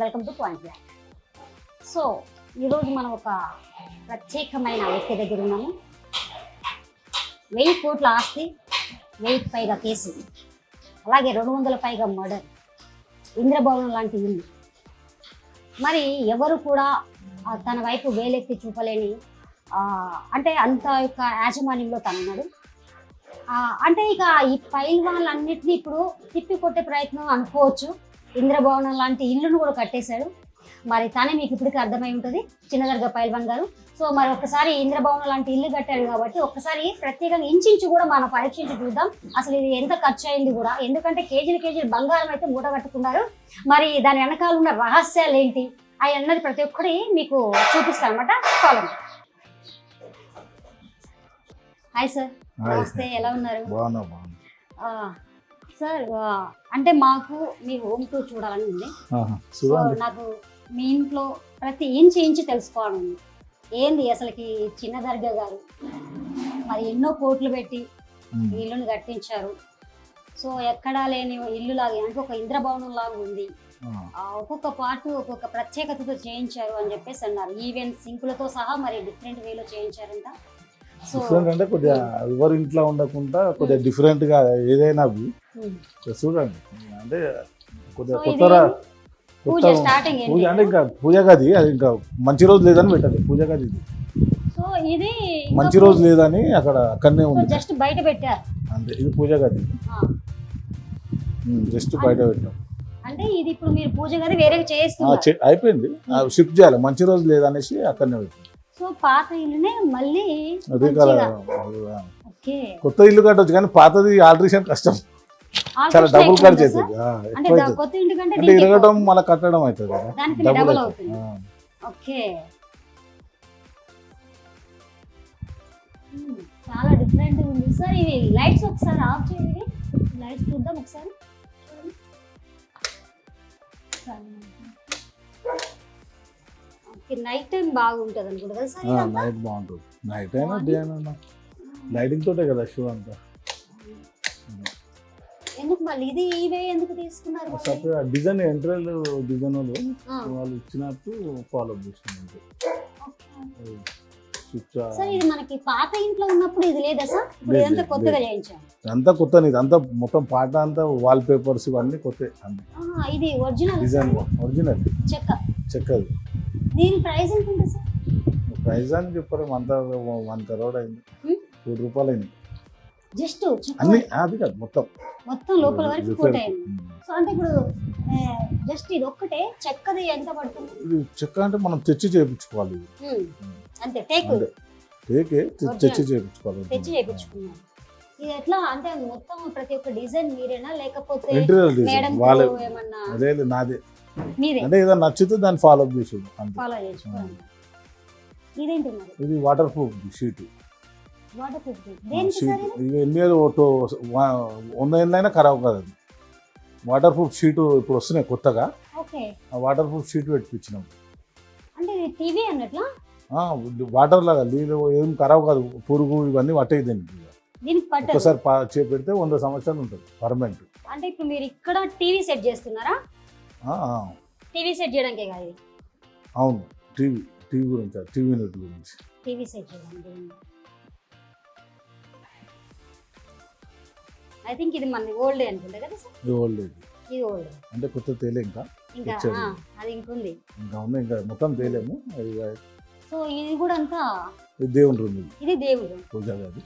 Welcome to point block. So ఈరోజు మనం ఒక ప్రత్యేకమైన వ్యక్తి దగ్గర ఉన్నాము. 1000 కోట్ల ఆస్తి, 1000కి పైగా కేసు, అలాగే 200 పైగా మర్డర్, ఇంద్రభవనం లాంటి ఇల్లు. మరి ఎవరు కూడా తన వైపు వేలెత్తి చూపలేని అంటే అంత యొక్క యాజమాన్యంలో తనున్నాడు. అంటే ఇక ఈ పైల్వాన్లన్నింటినీ ఇప్పుడు తిప్పి కొట్టే ప్రయత్నం అనుకోవచ్చు. ఇంద్రభవనం లాంటి ఇల్లును కూడా కట్టేశాడు. మరి తనే మీకు ఇప్పటికీ అర్థమై ఉంటుంది, చిన్నదర్గా పైల్వాన్ గారు. సో మరి ఒక్కసారి ఇంద్రభవనం లాంటి ఇల్లు కట్టాడు కాబట్టి ఒక్కసారి ప్రత్యేకంగా ఇంచించు కూడా మనం పరీక్షించి చూద్దాం అసలు ఇది ఎంత ఖర్చు అయింది కూడా. ఎందుకంటే కేజీలు బంగారం అయితే మూట కట్టుకున్నారు. మరి దాని వెనకాల ఉన్న రహస్యాలు ఏంటి అవి అన్నది ప్రతి ఒక్కటి మీకు చూపిస్తాను అనమాట. ఫాలో. హాయ్ సార్, నమస్తే, ఎలా ఉన్నారు? సార్ అంటే మాకు మీ హోమ్ టూర్ చూడాలని ఉంది. సో నాకు మీ ఇంట్లో ప్రతి ఇంచి తెలుసుకోవాలని ఉంది. ఏంది అసలుకి చిన్న దర్గా గారు మరి ఎన్నో కోట్లు పెట్టి ఇల్లును కట్టించారు. సో ఎక్కడా లేని ఇల్లు లాగా అంటే ఒక ఇంద్రభవనం లాగా ఉంది. ఒక్కొక్క పార్ట్ ఒక్కొక్క ప్రత్యేకతతో చేయించారు అని చెప్పేసి అన్నారు. ఈవెన్ సింకులతో సహా మరి డిఫరెంట్ వేలో చేయించారంట. డిఫరెంట్ అంటే కొద్దిగా ఎవరి ఇంట్లో ఉండకుండా కొద్దిగా డిఫరెంట్ గా ఏదైనా చూడండి. అంటే కొద్దిగా కొత్త పూజ అంటే ఇంకా పూజ గది అది ఇంకా మంచి రోజు లేదని పెట్టాలి. పూజ గది ఇది మంచి రోజు లేదని అక్కడనే ఉంది, జస్ట్ బయట పెట్టారు అంతే. ఇది పూజ గది జస్ట్ బయట పెట్టాం. అంటే ఇది ఇప్పుడు మీరు పూజ గది వేరే చేస్తున్నారు, అయిపోయింది. షిఫ్ట్ చేయాలి, మంచి రోజు లేదనేసి అక్కడనే పెట్టాం. సో పాత ఇల్లునే మళ్ళీ అదే కదా, కొత్త ఇల్లు కట్టవచ్చు కానీ పాతది ఆల్టరేషన్ కష్టం, చాలా డబుల్ ఖర్చు అవుతుంది. అంటే ఇరగడం మళ్ళీ కట్టడం అవుతుంది కదా, డబుల్ అవుతుంది. ఓకే, చాలా డిఫరెంట్ ఉంది సార్. ఇవి లైట్స్ ఒకసారి ఆఫ్ చేయండి, లైట్స్ చూద్దాం ఒకసారి. నైట్ టైం బాగుంటుంది అనుకుంటా కదా సార్? నైట్ బాగుంటుంది, నైట్ అయినా డే అయినా లైటింగ్ తోటే కదా షో అంతా. ఎందుకు మళ్ళీ ఇది ఇవే ఎందుకు తీసుకున్నారు? సపరేట్ డిజైన్ ఎంట్రల్ డిజైన్ వాళ్ళు ఇచ్చినట్టు ఫాలో చేస్తున్నారు. సార్ ఇది మనకి పాత ఇంట్లో ఉన్నప్పుడు ఇది లేదా సార్? ఇప్పుడు ఇదంతా కొత్తగా చేయించాం. అంతా కొత్త, ఇదంతా మొత్తం పాట అంతా వాల్ పేపర్స్ ఇవన్నీ కొత్త. ఇది ఒరిజినల్ డిజైన్, ఒరిజినల్ చెక్కది. దీని ప్రైస్ ఎంత ఉంటుంది సార్? ప్రైస్ అని చెప్పారు అంతా 1 crore అయింది, 1 కోటి రూపాయలు అయింది జస్ట్ అన్ని. అది కాదు మొత్తం లోపల వరకు కోట్ అయింది. సో అంటే ఇప్పుడు జస్ట్ ఇది ఒక్కటే చెక్కది ఎంత పడుతుంది? ఇది చెక్క అంటే మనం తెచ్చి చేయించుకోవాలి, అంతే. తెచ్చి చేయించుకోవాలి. ఇది ఎట్లా అంటే మొత్తం ప్రతి ఒక్క డిజైన్ మీరేనా లేకపోతే ఇంటీరియర్ డిజైన్ వాళ్ళే? అదే నాదే, అంటే ఏదైనా నచ్చితే దాన్ని ఫాలో అప్ చేసి ఫాలో చేసుకోవాలి. ఇదేంటి మరి? ఇది water proof sheet. Water proof దేనికి సార్? ఇది ఎన్ని 100 ఏళ్ళైనా ఖరాబ్ కాదు. అది వాటర్ ప్రూఫ్ షీట్ ఇప్పుడు వస్తున్నాయి కొత్తగా. ఓకే, ఆ వాటర్ ప్రూఫ్ షీట్ పెట్టించినాం. అంటే టీవీ అన్నట్లా? వాటర్ లాగా నీళ్ళు ఏం ఖరాబ్ కాదు, పురుగు ఇవన్నీ పట్టేది దీనికి. ఒకసారి పెడితే 100 సంవత్సరాలు ఉంటుంది పర్మనెంట్. అంటే ఇప్పుడు మీరు ఇక్కడ టీవీ సెట్ చేస్తున్నారా? టీవీ సెట్ చేయడానికే కాదు? అవును, టీవీ గురించి, టీవీ యూనిట్ గురించి. టీవీ సెట్ చేయడానికి ఐ థింక్ ఇది మన ఓల్డ్ అనుకుంటా కదా సార్? ఇది ఓల్డ్, ఇది ఓల్డ్ అంటే కొత్త తేలే ఇంకా అది ఇంకుంది, ఇంకా ఉన్నాయి, ఇంకా మొత్తం తేలేము. సో ఇది కూడా అంతా దేవుని రూమ్, ఇది దేవుడు పూజ గది.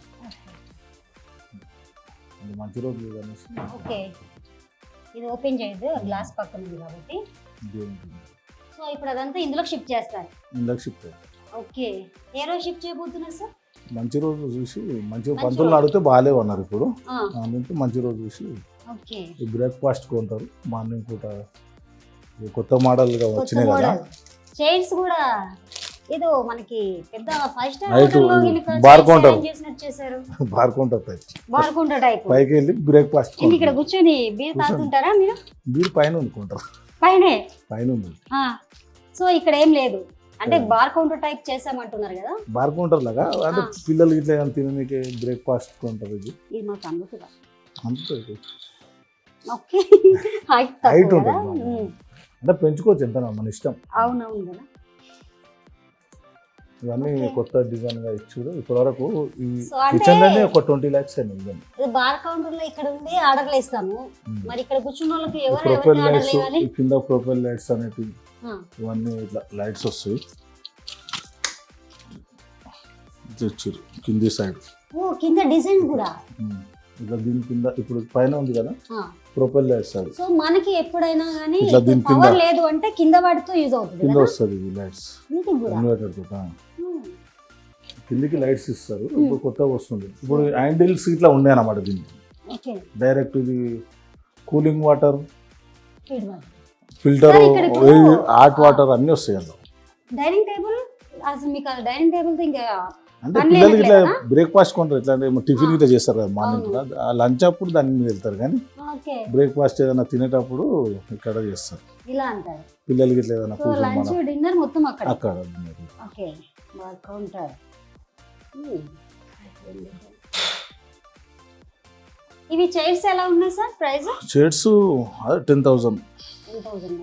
మంచి రోజు అనేసి. ఓకే, ఇది ఓపెన్ చేయదు, గ్లాస్ పక్కన ఉంది కాబట్టి. సో ఇప్పుడు అదంతా ఇందులో షిఫ్ట్ చేస్తారు? ఇందులో షిఫ్ట్. ఓకే, ఏ రోజు షిఫ్ట్ చేయబోతున్నారు సార్? మంచి రోజు చూసి, మంచిగా పంతులు అడిగితే బాగాలేవు అన్నారు. ఇప్పుడు మంచి రోజు చూసి బ్రేక్ఫాస్ట్ కొంటారు. మార్నింగ్ పూట కొత్త మోడల్ గా వచ్చినాయి కదా చైర్స్ కూడా. ఏదో మనకి పెద్ద 5 star bar counter, bar counter type పైకి వెళ్ళి బ్రేక్ఫాస్ట్ ఇక్కడ కూర్చొని బీర్ తాగుతుంటారా మీరు? బీర్ పైన అనుకుంటారు, పైన ఉంది. సో ఇక్కడ ఏం లేదు, అంటే బార్ కౌంటర్ టైప్ చేసామంటున్నారు కదా? బార్ కౌంటర్ లాగా, అంటే పిల్లలు ఇట్లా తినడానికి బ్రేక్ఫాస్ట్ కౌంటర్. ఇది మాకు అందుతుందా? అందుతుంది. ఓకే, హైట్ ఉంటుంది. అంటే పెంచుకోవచ్చు ఎంత మన ఇష్టం. అవునవును కదా. ఇవన్నీ కొత్త డిజైన్ గా ఇచ్చారు ఇప్పటి వరకు. ఈ సో అంటే కిచెన్ లోనే ఒక 20 lakhs అయినా ఇవన్నీ. ఇది బార్ కౌంటర్ లో ఇక్కడ ఉంది ఆర్డర్లు ఇస్తాము. మరి ఇక్కడ కూర్చున్న వాళ్ళకి ఎవరు ప్రొఫైల్ ఆర్డర్ లైట్స్ ఇవ్వాలి? కింద ప్రొఫైల్ లైట్స్ అనేవి ఇవన్నీ ఇట్లా లైట్స్ వస్తాయి తెచ్చారు కింది సైడ్. ఓ కింద డిజైన్ కూడా ఇట్లా దీని కింద ఇప్పుడు పైన ఉంది కదా ప్రొఫైల్ లైట్స్ అది. సో మనకి ఎప్పుడైనా కానీ ఇట్లా దీని కింద పవర్ లేదు అంటే కింద వాటితో యూజ్ అవుతుంది కింద కదా. వస్తుంది ఈ లైట్స్ వీటికి కూడా ఇన్వర్టర్ తోట కిందికి లైట్స్ ఇస్తారు. ఇప్పుడు కొత్తగా వస్తుంది. ఇప్పుడు హ్యాండిల్స్ ఇట్లా ఉన్నాయి అన్నమాట దీనికి. ఓకే డైరెక్ట్ ఇది కూలింగ్ వాటర్ ఫీడ్బ్యాక్. ఫిల్టర్ సరే, ఇక్కడ ఇప్పుడు హాట్ వాటర్ అన్నీ వస్తాయి అందులో. డైనింగ్ టేబుల్ అసలు మీకు డైనింగ్ టేబుల్ తో ఇంకా అంటే పని పిల్లలకి ఇట్లా లేనట్లేదా? బ్రేక్ఫాస్ట్ కొంటారు ఇట్లా టిఫిన్ ఇట్లా చేస్తారు కదా మార్నింగ్ అవును. కూడా. లంచ్ అప్పుడు దాని మీద వెళ్తారు కానీ ఓకే బ్రేక్ఫాస్ట్ ఏదైనా తినేటప్పుడు ఇక్కడ చేస్తారు. ఇలా అంటారు. పిల్లలకి ఇట్లా ఏదైనా సో కూర్చొని లంచ్ మనం డిన్నర్ మొత్తం అక్కడ. అక్కడ ఓకే బార్ కౌంటర్. ఇవి చైర్స్ ఎలా ఉన్నాయి సార్ ప్రైస్? షేడ్స్ 10,000. 10,000.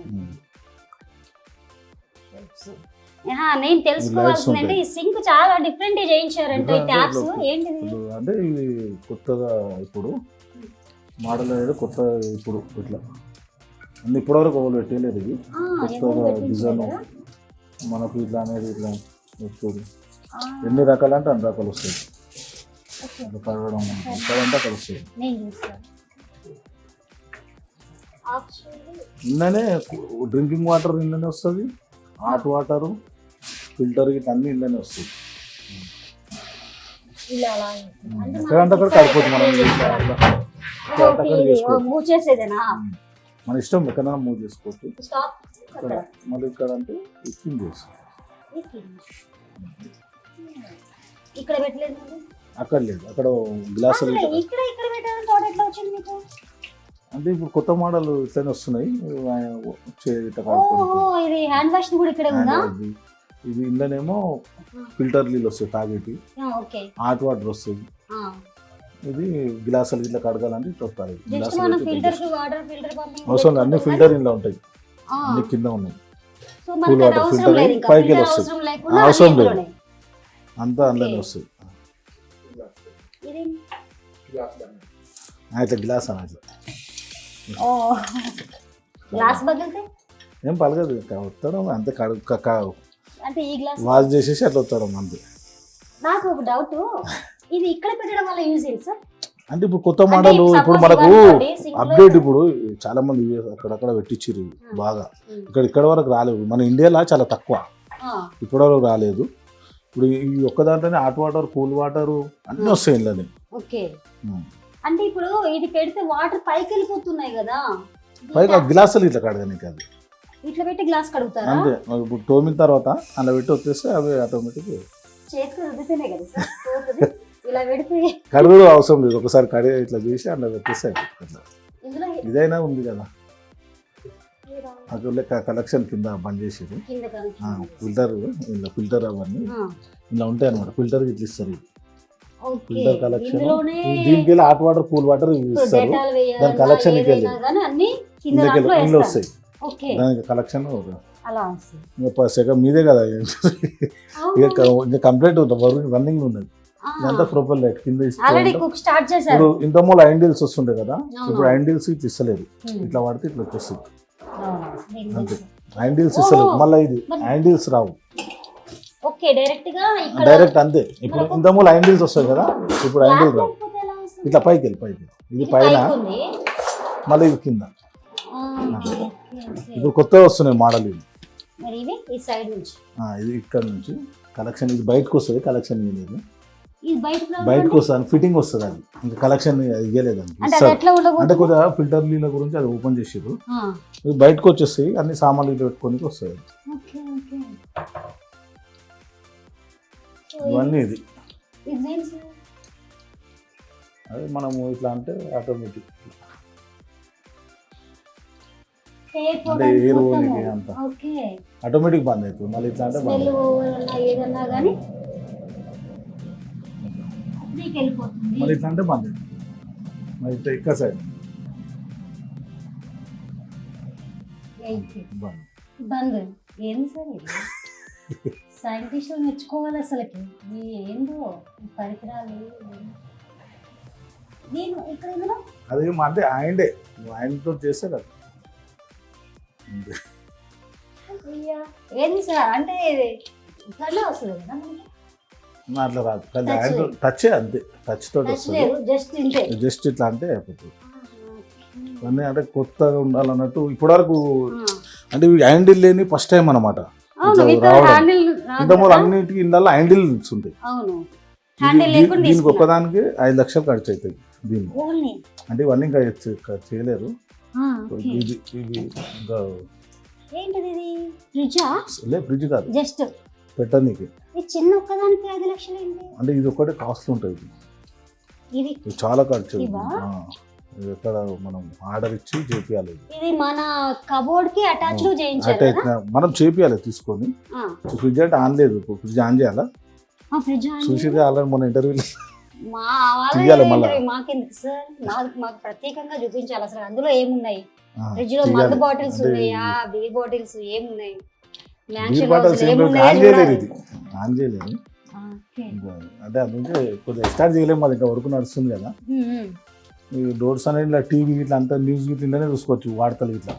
నేను తెలుసుకోవాల్సింది అంటే ఈ సింక్ చాలా డిఫరెంట్ చేయించారంటే ఈ ట్యాప్స్ ఏంటిది? అంటే ఇవి కొత్తగా ఇప్పుడు మోడల్ అనేది కొత్త ఇప్పుడు ఇట్లా అన్ని ఇప్పటివరకు ఒకళ్ళు పెట్టలేదు. ఇది కొత్తగా డిజైన్ మనకు ఇట్లా అనేది ఇట్లా వస్తుంది. ఎన్ని రకాలు అంటే అన్ని రకాలు వస్తాయి. కడగడం ఇక్కడంతా అక్కడ వస్తుంది. ఇంట్లోనే డ్రింకింగ్ వాటర్ ఇంట్లోనే వస్తుంది. హాట్ వాటరు ఫిల్టర్ గిట్ల అన్ని ఇంట్లోనే వస్తుంది. ఎక్కడంటే అక్కడ కడిపోతుంది. మనం మూవ్ చేసేదేనా? మన ఇష్టం ఎక్కడైనా మూవ్ చేసుకోవచ్చు. ఇక్కడ మళ్ళీ ఇక్కడ అంటే ఇచ్చింగ్ చేస్తాం. ఇక్కడ పెట్టలేదు అక్కడ లేదు. అక్కడ గ్లాసులు ఇక్కడ ఇక్కడ పెట్టాలని తోట ఎట్లా వచ్చింది మీకు? అంటే ఇప్పుడు కొత్త మోడల్ ఇట్లనే వస్తున్నాయి. ఇది హ్యాండ్ వాష్ కూడా ఇక్కడే ఉందా? ఇది ఇంట్లోనేమో ఫిల్టర్ నీళ్ళు వస్తాయి తాగేటి. ఓకే హాట్ వాటర్ వస్తుంది. ఇది గ్లాసులు ఇట్లా కడగాలంటే ఇట్లా వస్తాయి. జస్ట్ మనం ఫిల్టర్ కి వాటర్ ఫిల్టర్ పంపింగ్ అవసరం అన్ని ఫిల్టర్ ఇంట్లో ఉంటాయి. అన్ని కింద ఉన్నాయి. సో మనకి వాటర్ అవసరం ఫిల్టర్ లేదు ఇంకా పైకి ఫిల్టర్ వస్తుంది. అవసరం లేకుండా అవసరం అన్ని లేదు. ఇందులోనే. అంతా అందులోనే వస్తుంది. ఇది ఇట్లా గ్లాస్ అని ఇట్లా ఓ గ్లాస్ బగిలితే ఏం పలగదు. వస్తాడం అంతే అంటే ఈ గ్లాస్ వాష్ చేసేసి అట్లా వస్తాడం అంతే. నాకు ఒక డౌట్, ఇది ఇక్కడ పెట్టడం వల్ల యూజ్ ఏంటి సార్? అంటే ఇప్పుడు కొత్త మోడల్ ఇప్పుడు మనకు అప్డేట్ ఇప్పుడు చాలా మంది అక్కడక్కడ పెట్టించారు బాగా. ఇక్కడ వరకు రాలేదు. మన ఇండియాలో చాలా తక్కువ ఇప్పటి వరకు రాలేదు. ఇప్పుడు ఈ ఒక్క దాంట్లోనే హాట్ వాటర్ కూల్ వాటర్ అన్నీ వస్తాయి ఇంట్లోనే. ఓకే అంటే ఇప్పుడు ఇది పెడితే వాటర్ పైకి వెళ్ళిపోతున్నాయి కదా, పైగా గ్లాసులు ఇట్లా కడగని కాదు. ఇట్లా పెట్టి గ్లాస్ కడుగుతారా? అంతే. ఇప్పుడు తోమిన తర్వాత అలా పెట్టి వచ్చేస్తే అవి ఆటోమేటిక్ చేతికి రుద్దితేనే కదా సార్ పోతుంది. ఇలా పెడితే కడుగు అవసరం లేదు. ఒకసారి కడిగి ఇట్లా చేసి అలా పెట్టేస్తే అట్లా. ఇందులో ఇదైనా ఉంది కదా అక్కడ కలెక్షన్ కింద బంద్ చేసేది. ఫిల్టర్ ఇలా ఫిల్టర్ అవన్నీ ఇలా ఉంటాయి అనమాట. ఫిల్టర్ ఇట్లా ఇస్తారు. ఫిల్టర్ కలెక్షన్ దీనికి వెళ్ళి హాట్ వాటర్ కూల్ వాటర్ ఇస్తారు. దాని కలెక్షన్ ఇంట్లో వస్తాయి. దానికి కలెక్షన్ సెకండ్ మీదే కదా. ఇంకా కంప్లీట్ రన్నింగ్ ఉన్నది. ఇదంతా ప్రొఫైల్ లైట్ కింద ఇప్పుడు ఇంత మూల హ్యాండిల్స్ వస్తుంటాయి కదా. ఇప్పుడు హ్యాండిల్స్ ఇట్లా ఇస్తలేదు. ఇట్లా వాడితే ఇట్లా వచ్చేస్తుంది అంతే. హ్యాండిల్స్ ఇస్తలేదు. మళ్ళీ ఇది హ్యాండిల్స్ రావు డైరెక్ట్ అంతే. ఇప్పుడు ఇంత మూల హ్యాండిల్స్ వస్తాయి కదా. ఇప్పుడు హ్యాండిల్ రావు. ఇట్లా పైకి వెళ్ళి ఇది పైన మళ్ళీ ఇది కింద. ఇప్పుడు కొత్తగా వస్తున్నాయి మోడల్. ఇది ఇది ఇక్కడ నుంచి కలెక్షన్. ఇది బయటకు వస్తుంది. కలెక్షన్ ఇవ్వలేదు. బయటకు వస్తుంది ఫిట్టింగ్ వస్తుంది. అది ఇంకా కలెక్షన్ ఇవ్వలేదు అంటే కొద్దిగా ఫిల్టర్ నీళ్ళ గురించి అది ఓపెన్ చేసారు. బయటకు వచ్చేస్తాయి అన్ని సామాన్లు పెట్టుకొని వస్తాయి. ఇవన్నీ ఇది అదే మనము ఇట్లా అంటే ఆటోమేటిక్ అంటే ఎయిర్ ఓనికి అంత ఆటోమేటిక్ బంద్ అవుతుంది. మళ్ళీ ఇట్లా అంటే మళ్ళీ ఇట్లా అంటే బంద్ అవుతుంది. మరి ఇట్లా ఇక్కడ సైడ్ ఎయిట్ బంద్. బంద్ ఏంది సార్ ఇది? సైంటిస్టులు మెచ్చుకోవాలి అసలుకి. ఏందో ఈ పరికరాలు. నేను ఇక్కడ ఇందులో అది అంటే ఆయనతో చేస్తారు అది. అయ్యా, ఏంది సార్ అంటే ఇది ఇట్లా వస్తుంది కదా మనకి? అట్లా రాదు, కానీ ఆయనతో టచ్ అంతే, టచ్ తోటి టచ్ వస్తుంది. లేదు, జస్ట్ ఇంతే. జస్ట్ ఇట్లా అంటే అయిపోతుంది. అన్నీ అంటే కొత్తగా ఉండాలన్నట్టు ఇప్పటివరకు అంటే ఇవి హ్యాండిల్ లేని ఫస్ట్ టైం అనమాట. అవును, ఇట్లా రావడం. ఇంతకుముందు అన్నిటికీ ఇళ్ళల్లో హ్యాండిల్స్ ఉంటాయి. అవును, హ్యాండిల్ లేకుండా దీనికి ఒక్కదానికి 5 లక్షలు ఖర్చు అవుతాయి దీనికి. ఓన్లీ అంటే ఇవన్నీ ఇంకా చేయలేరు. ఇది ఇంకా ఏంటిది ఇది? ఫ్రిడ్జా? ఫ్రిడ్జ్ కాదు, జస్ట్ పెట్టడానికి. ఈ చిన్న ఒక్కదానికి 5 లక్షలు ఏంటి? అంటే ఇది ఒకటి కాస్ట్ ఉంటుంది. ఇది చాలా ఖర్చు. ఇవా? ఎక్కడ మనం ఆర్డర్ ఇచ్చి చేపియాలి. ఇది మన కబోర్డ్ కి అటాచ్డ్ చేయించాలి కదా? మనం చేపియాలి తీసుకొని. ఫ్రిడ్జ్ అంటే ఆన్ లేదు, ఫ్రిడ్జ్ ఆన్ చేయాలా? ఫ్రిడ్జ్ చూసి ఆల్రెడీ మన ఇంటర్వ్యూలో మా తీయాలి మళ్ళీ. మాకెందుకు సార్? మాకు ప్రత్యేకంగా చూపించాలి అసలు అందులో ఏమున్నాయి. ఫ్రిడ్జ్ లో మందు బాటిల్స్ ఉన్నాయా, బీర్ బాటిల్స్ ఏమున్నాయి, ఆన్ చేయలేదు, ఇది ఆన్ చేయలేదు. అంటే అది నుంచి కొద్దిగా స్టార్ట్ చేయలేము, అది ఇంకా వర్క్ నడుస్తుంది కదా. ఈ డోర్స్ అనేది ఇట్లా టీవీ ఇట్లా అంతా న్యూస్ ఇట్లానే చూసుకోవచ్చు, వార్తలు ఇట్లా.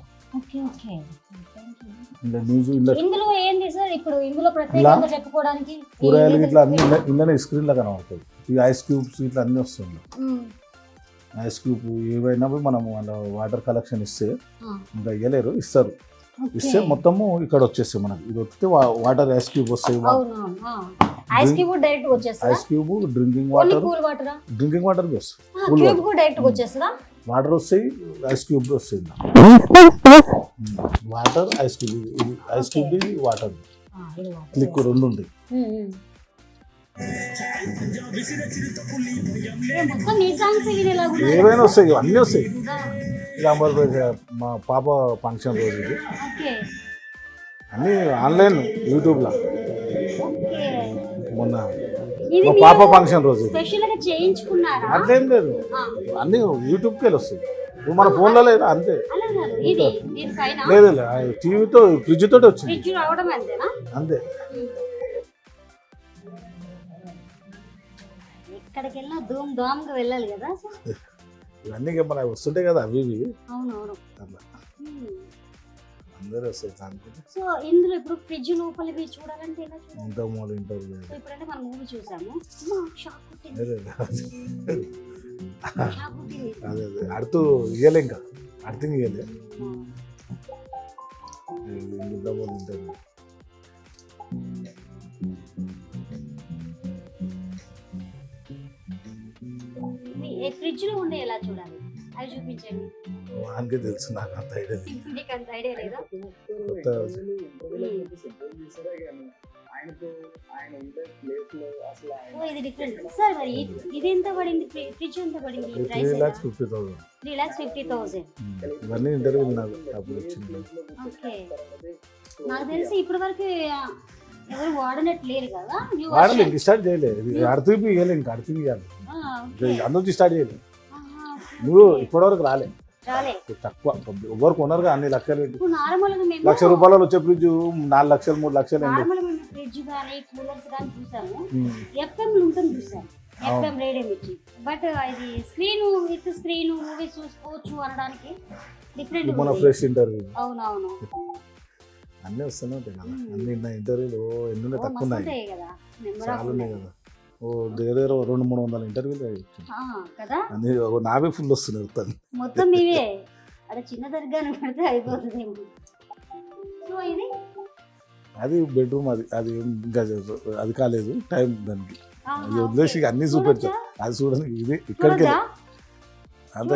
ఇంకా న్యూస్ ఇందులో ఏంది సార్ ఇప్పుడు ఇందులో ప్రత్యేకంగా చెప్పుకోవడానికి? కూరగాయలు ఇట్లా అన్ని ఇంట్లోనే స్క్రీన్ లా కనబడుతుంది. ఈ ఐస్ క్యూబ్స్ ఇట్లా అన్ని వస్తుంది. ఐస్ క్యూబ్ ఏవైనా మనం వాళ్ళ వాటర్ కలెక్షన్ ఇస్తే ఇంకా ఇవ్వలేరు, ఇస్తారు. ఇస్తే మొత్తము ఇక్కడ వచ్చేస్తాయి మనకి. ఇది వస్తే వాటర్ ఐస్ క్యూబ్ వస్తాయి. ఐస్ క్యూబ్ డైరెక్ట్ వచ్చేస్తుందా? Ice cube drinking water, drinking water వచ్చేస్తుందా? వాటర్ వస్తాయి, ఐస్ క్యూబ్ వస్తాయి. వాటర్ ఐస్ క్యూబ్, ఇది ఐస్ క్యూబ్, ఇది వాటర్, లిక్విడ్ రెండు ఉంటాయి. ఏవైనా వస్తాయి, అన్నీ వస్తాయి. మా పాప ఫంక్షన్ రోజు ఇది అన్నీ ఆన్లైన్ యూట్యూబ్లో. మొన్న మా పాప ఫంక్షన్ రోజు అట్లేం లేదు, అన్నీ యూట్యూబ్కి వెళ్ళి వస్తాయి. ఇప్పుడు మన ఫోన్లో లేదు అంతే. లేదు టీవీతో ఫ్రిడ్జ్ తోటి వచ్చింది అంతే. ఎక్కడికి వెళ్ళినా ధూమ్ ధామ్గా వెళ్ళాలి కదా. ఇవన్నీ మన వస్తుంటాయి కదా అవి ఇవి. అవునవును, అట్లా అందరూ వస్తాయి అనుకుంటే. సో ఇందులో ఇప్పుడు ఫ్రిడ్జ్ లోపలివి చూడాలంటే ఎలా చూడాలి? ఇంతకుముందు ఇంటర్వ్యూ ఇప్పుడంటే మనం మూవీ చూసాము, అదే అడుతూ ఇయ్యలే, ఇంకా అర్థం ఇయ్యలే. ఇంతకుముందు ఇంటర్వ్యూ ఫ్రిడ్జ్ లో ఉండే ఎలా చూడాలి అది చూపించండి. వానికి తెలుసు, నాకు అంత ఐడియా లేదు. నీకు అంత ఐడియా లేదా? ఇది డిఫరెంట్ సార్. మరి ఇది ఎంత పడింది? ఫ్రిడ్జ్ ఎంత పడింది? 3,50,000. ఇవన్నీ ఇంటర్వ్యూ నాకు అప్పుడు వచ్చింది. ఓకే, నాకు తెలిసి ఇప్పటి వరకు ఎవరు వాడనట్టు లేరు కదా. వాడలే, ఇంక స్టార్ట్ చేయలేదు. అర్థం ఇవ్వాలి, ఇంకా అర్థం ఇవ్వాలి, అందుకు స్టార్ట్ చేయలేదు. నువ్వు ఇప్పటివరకు రాలే, తక్కువ. ఎవరు కొనరుగా అన్ని లక్షలు పెట్టి. ₹1,00,000 వచ్చే ఫ్రిడ్జ్ 4 లక్షలు 3 లక్షలు. ఫ్రిడ్జ్ కానీ కూలర్స్ కానీ చూసాము, ఎఫ్ఎం ఉంటుంది చూసాను, ఎఫ్ఎం రేడియం ఇచ్చి. బట్ ఇది స్క్రీన్ విత్ స్క్రీన్ మూవీ చూసుకోవచ్చు అనడానికి డిఫరెంట్. మన ఫ్రెష్ ఇంటర్వ్యూ. అవునవును, అన్నీ వస్తూనే ఉంటాయి కదా. అన్ని ఇంటర్వ్యూలు ఎన్ని తక్కువ ఉన్నాయి, చాలా ఉన్నాయి కదా. దగ్గర 200-300 ఇంటర్వ్యూలు కదా. అన్ని నావే ఫుల్ వస్తున్నాయి మొత్తం. ఇవే అక్కడ చిన్న దర్గాను పెడితే అయిపోతుంది. సో ఇది అది బెడ్రూమ్, అది ఇంకా అది కాలేదు టైం దానికి. అది వదిలేసి అన్ని చూపెడతా, అది చూడండి. ఇది ఇక్కడికి అంత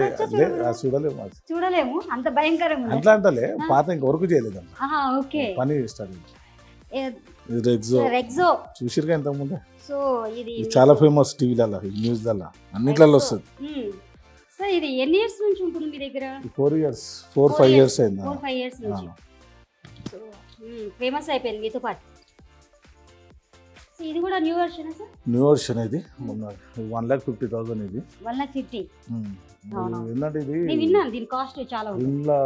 చూడలేము, అంత భయంకరంగా అట్లా అంటలే. పాత ఇంకా వర్క్ చేయలేదు, పని స్టార్ట్. చూసిరుగా ఇంతకు ముందే. సో ఇది చాలా ఫేమస్ టీవీలలో, న్యూస్లలో, అన్నిట్లలో వస్తుంది. సో ఇది ఎన్ని ఇయర్స్ నుంచి ఉంటుంది మీ దగ్గర? 4 years 4-5 years అయింది. 4-5 years నుంచి ఫేమస్ అయిపోయింది మీతో పాటు. ఇది కూడా new version sir? New version ఇది మొన్న 1,50,000 ఇది. 1,50,000. అవును. ఏంటంటే ఇది నేను విన్నాను దీని కాస్ట్ చాలా ఉంది. ఇంట్లో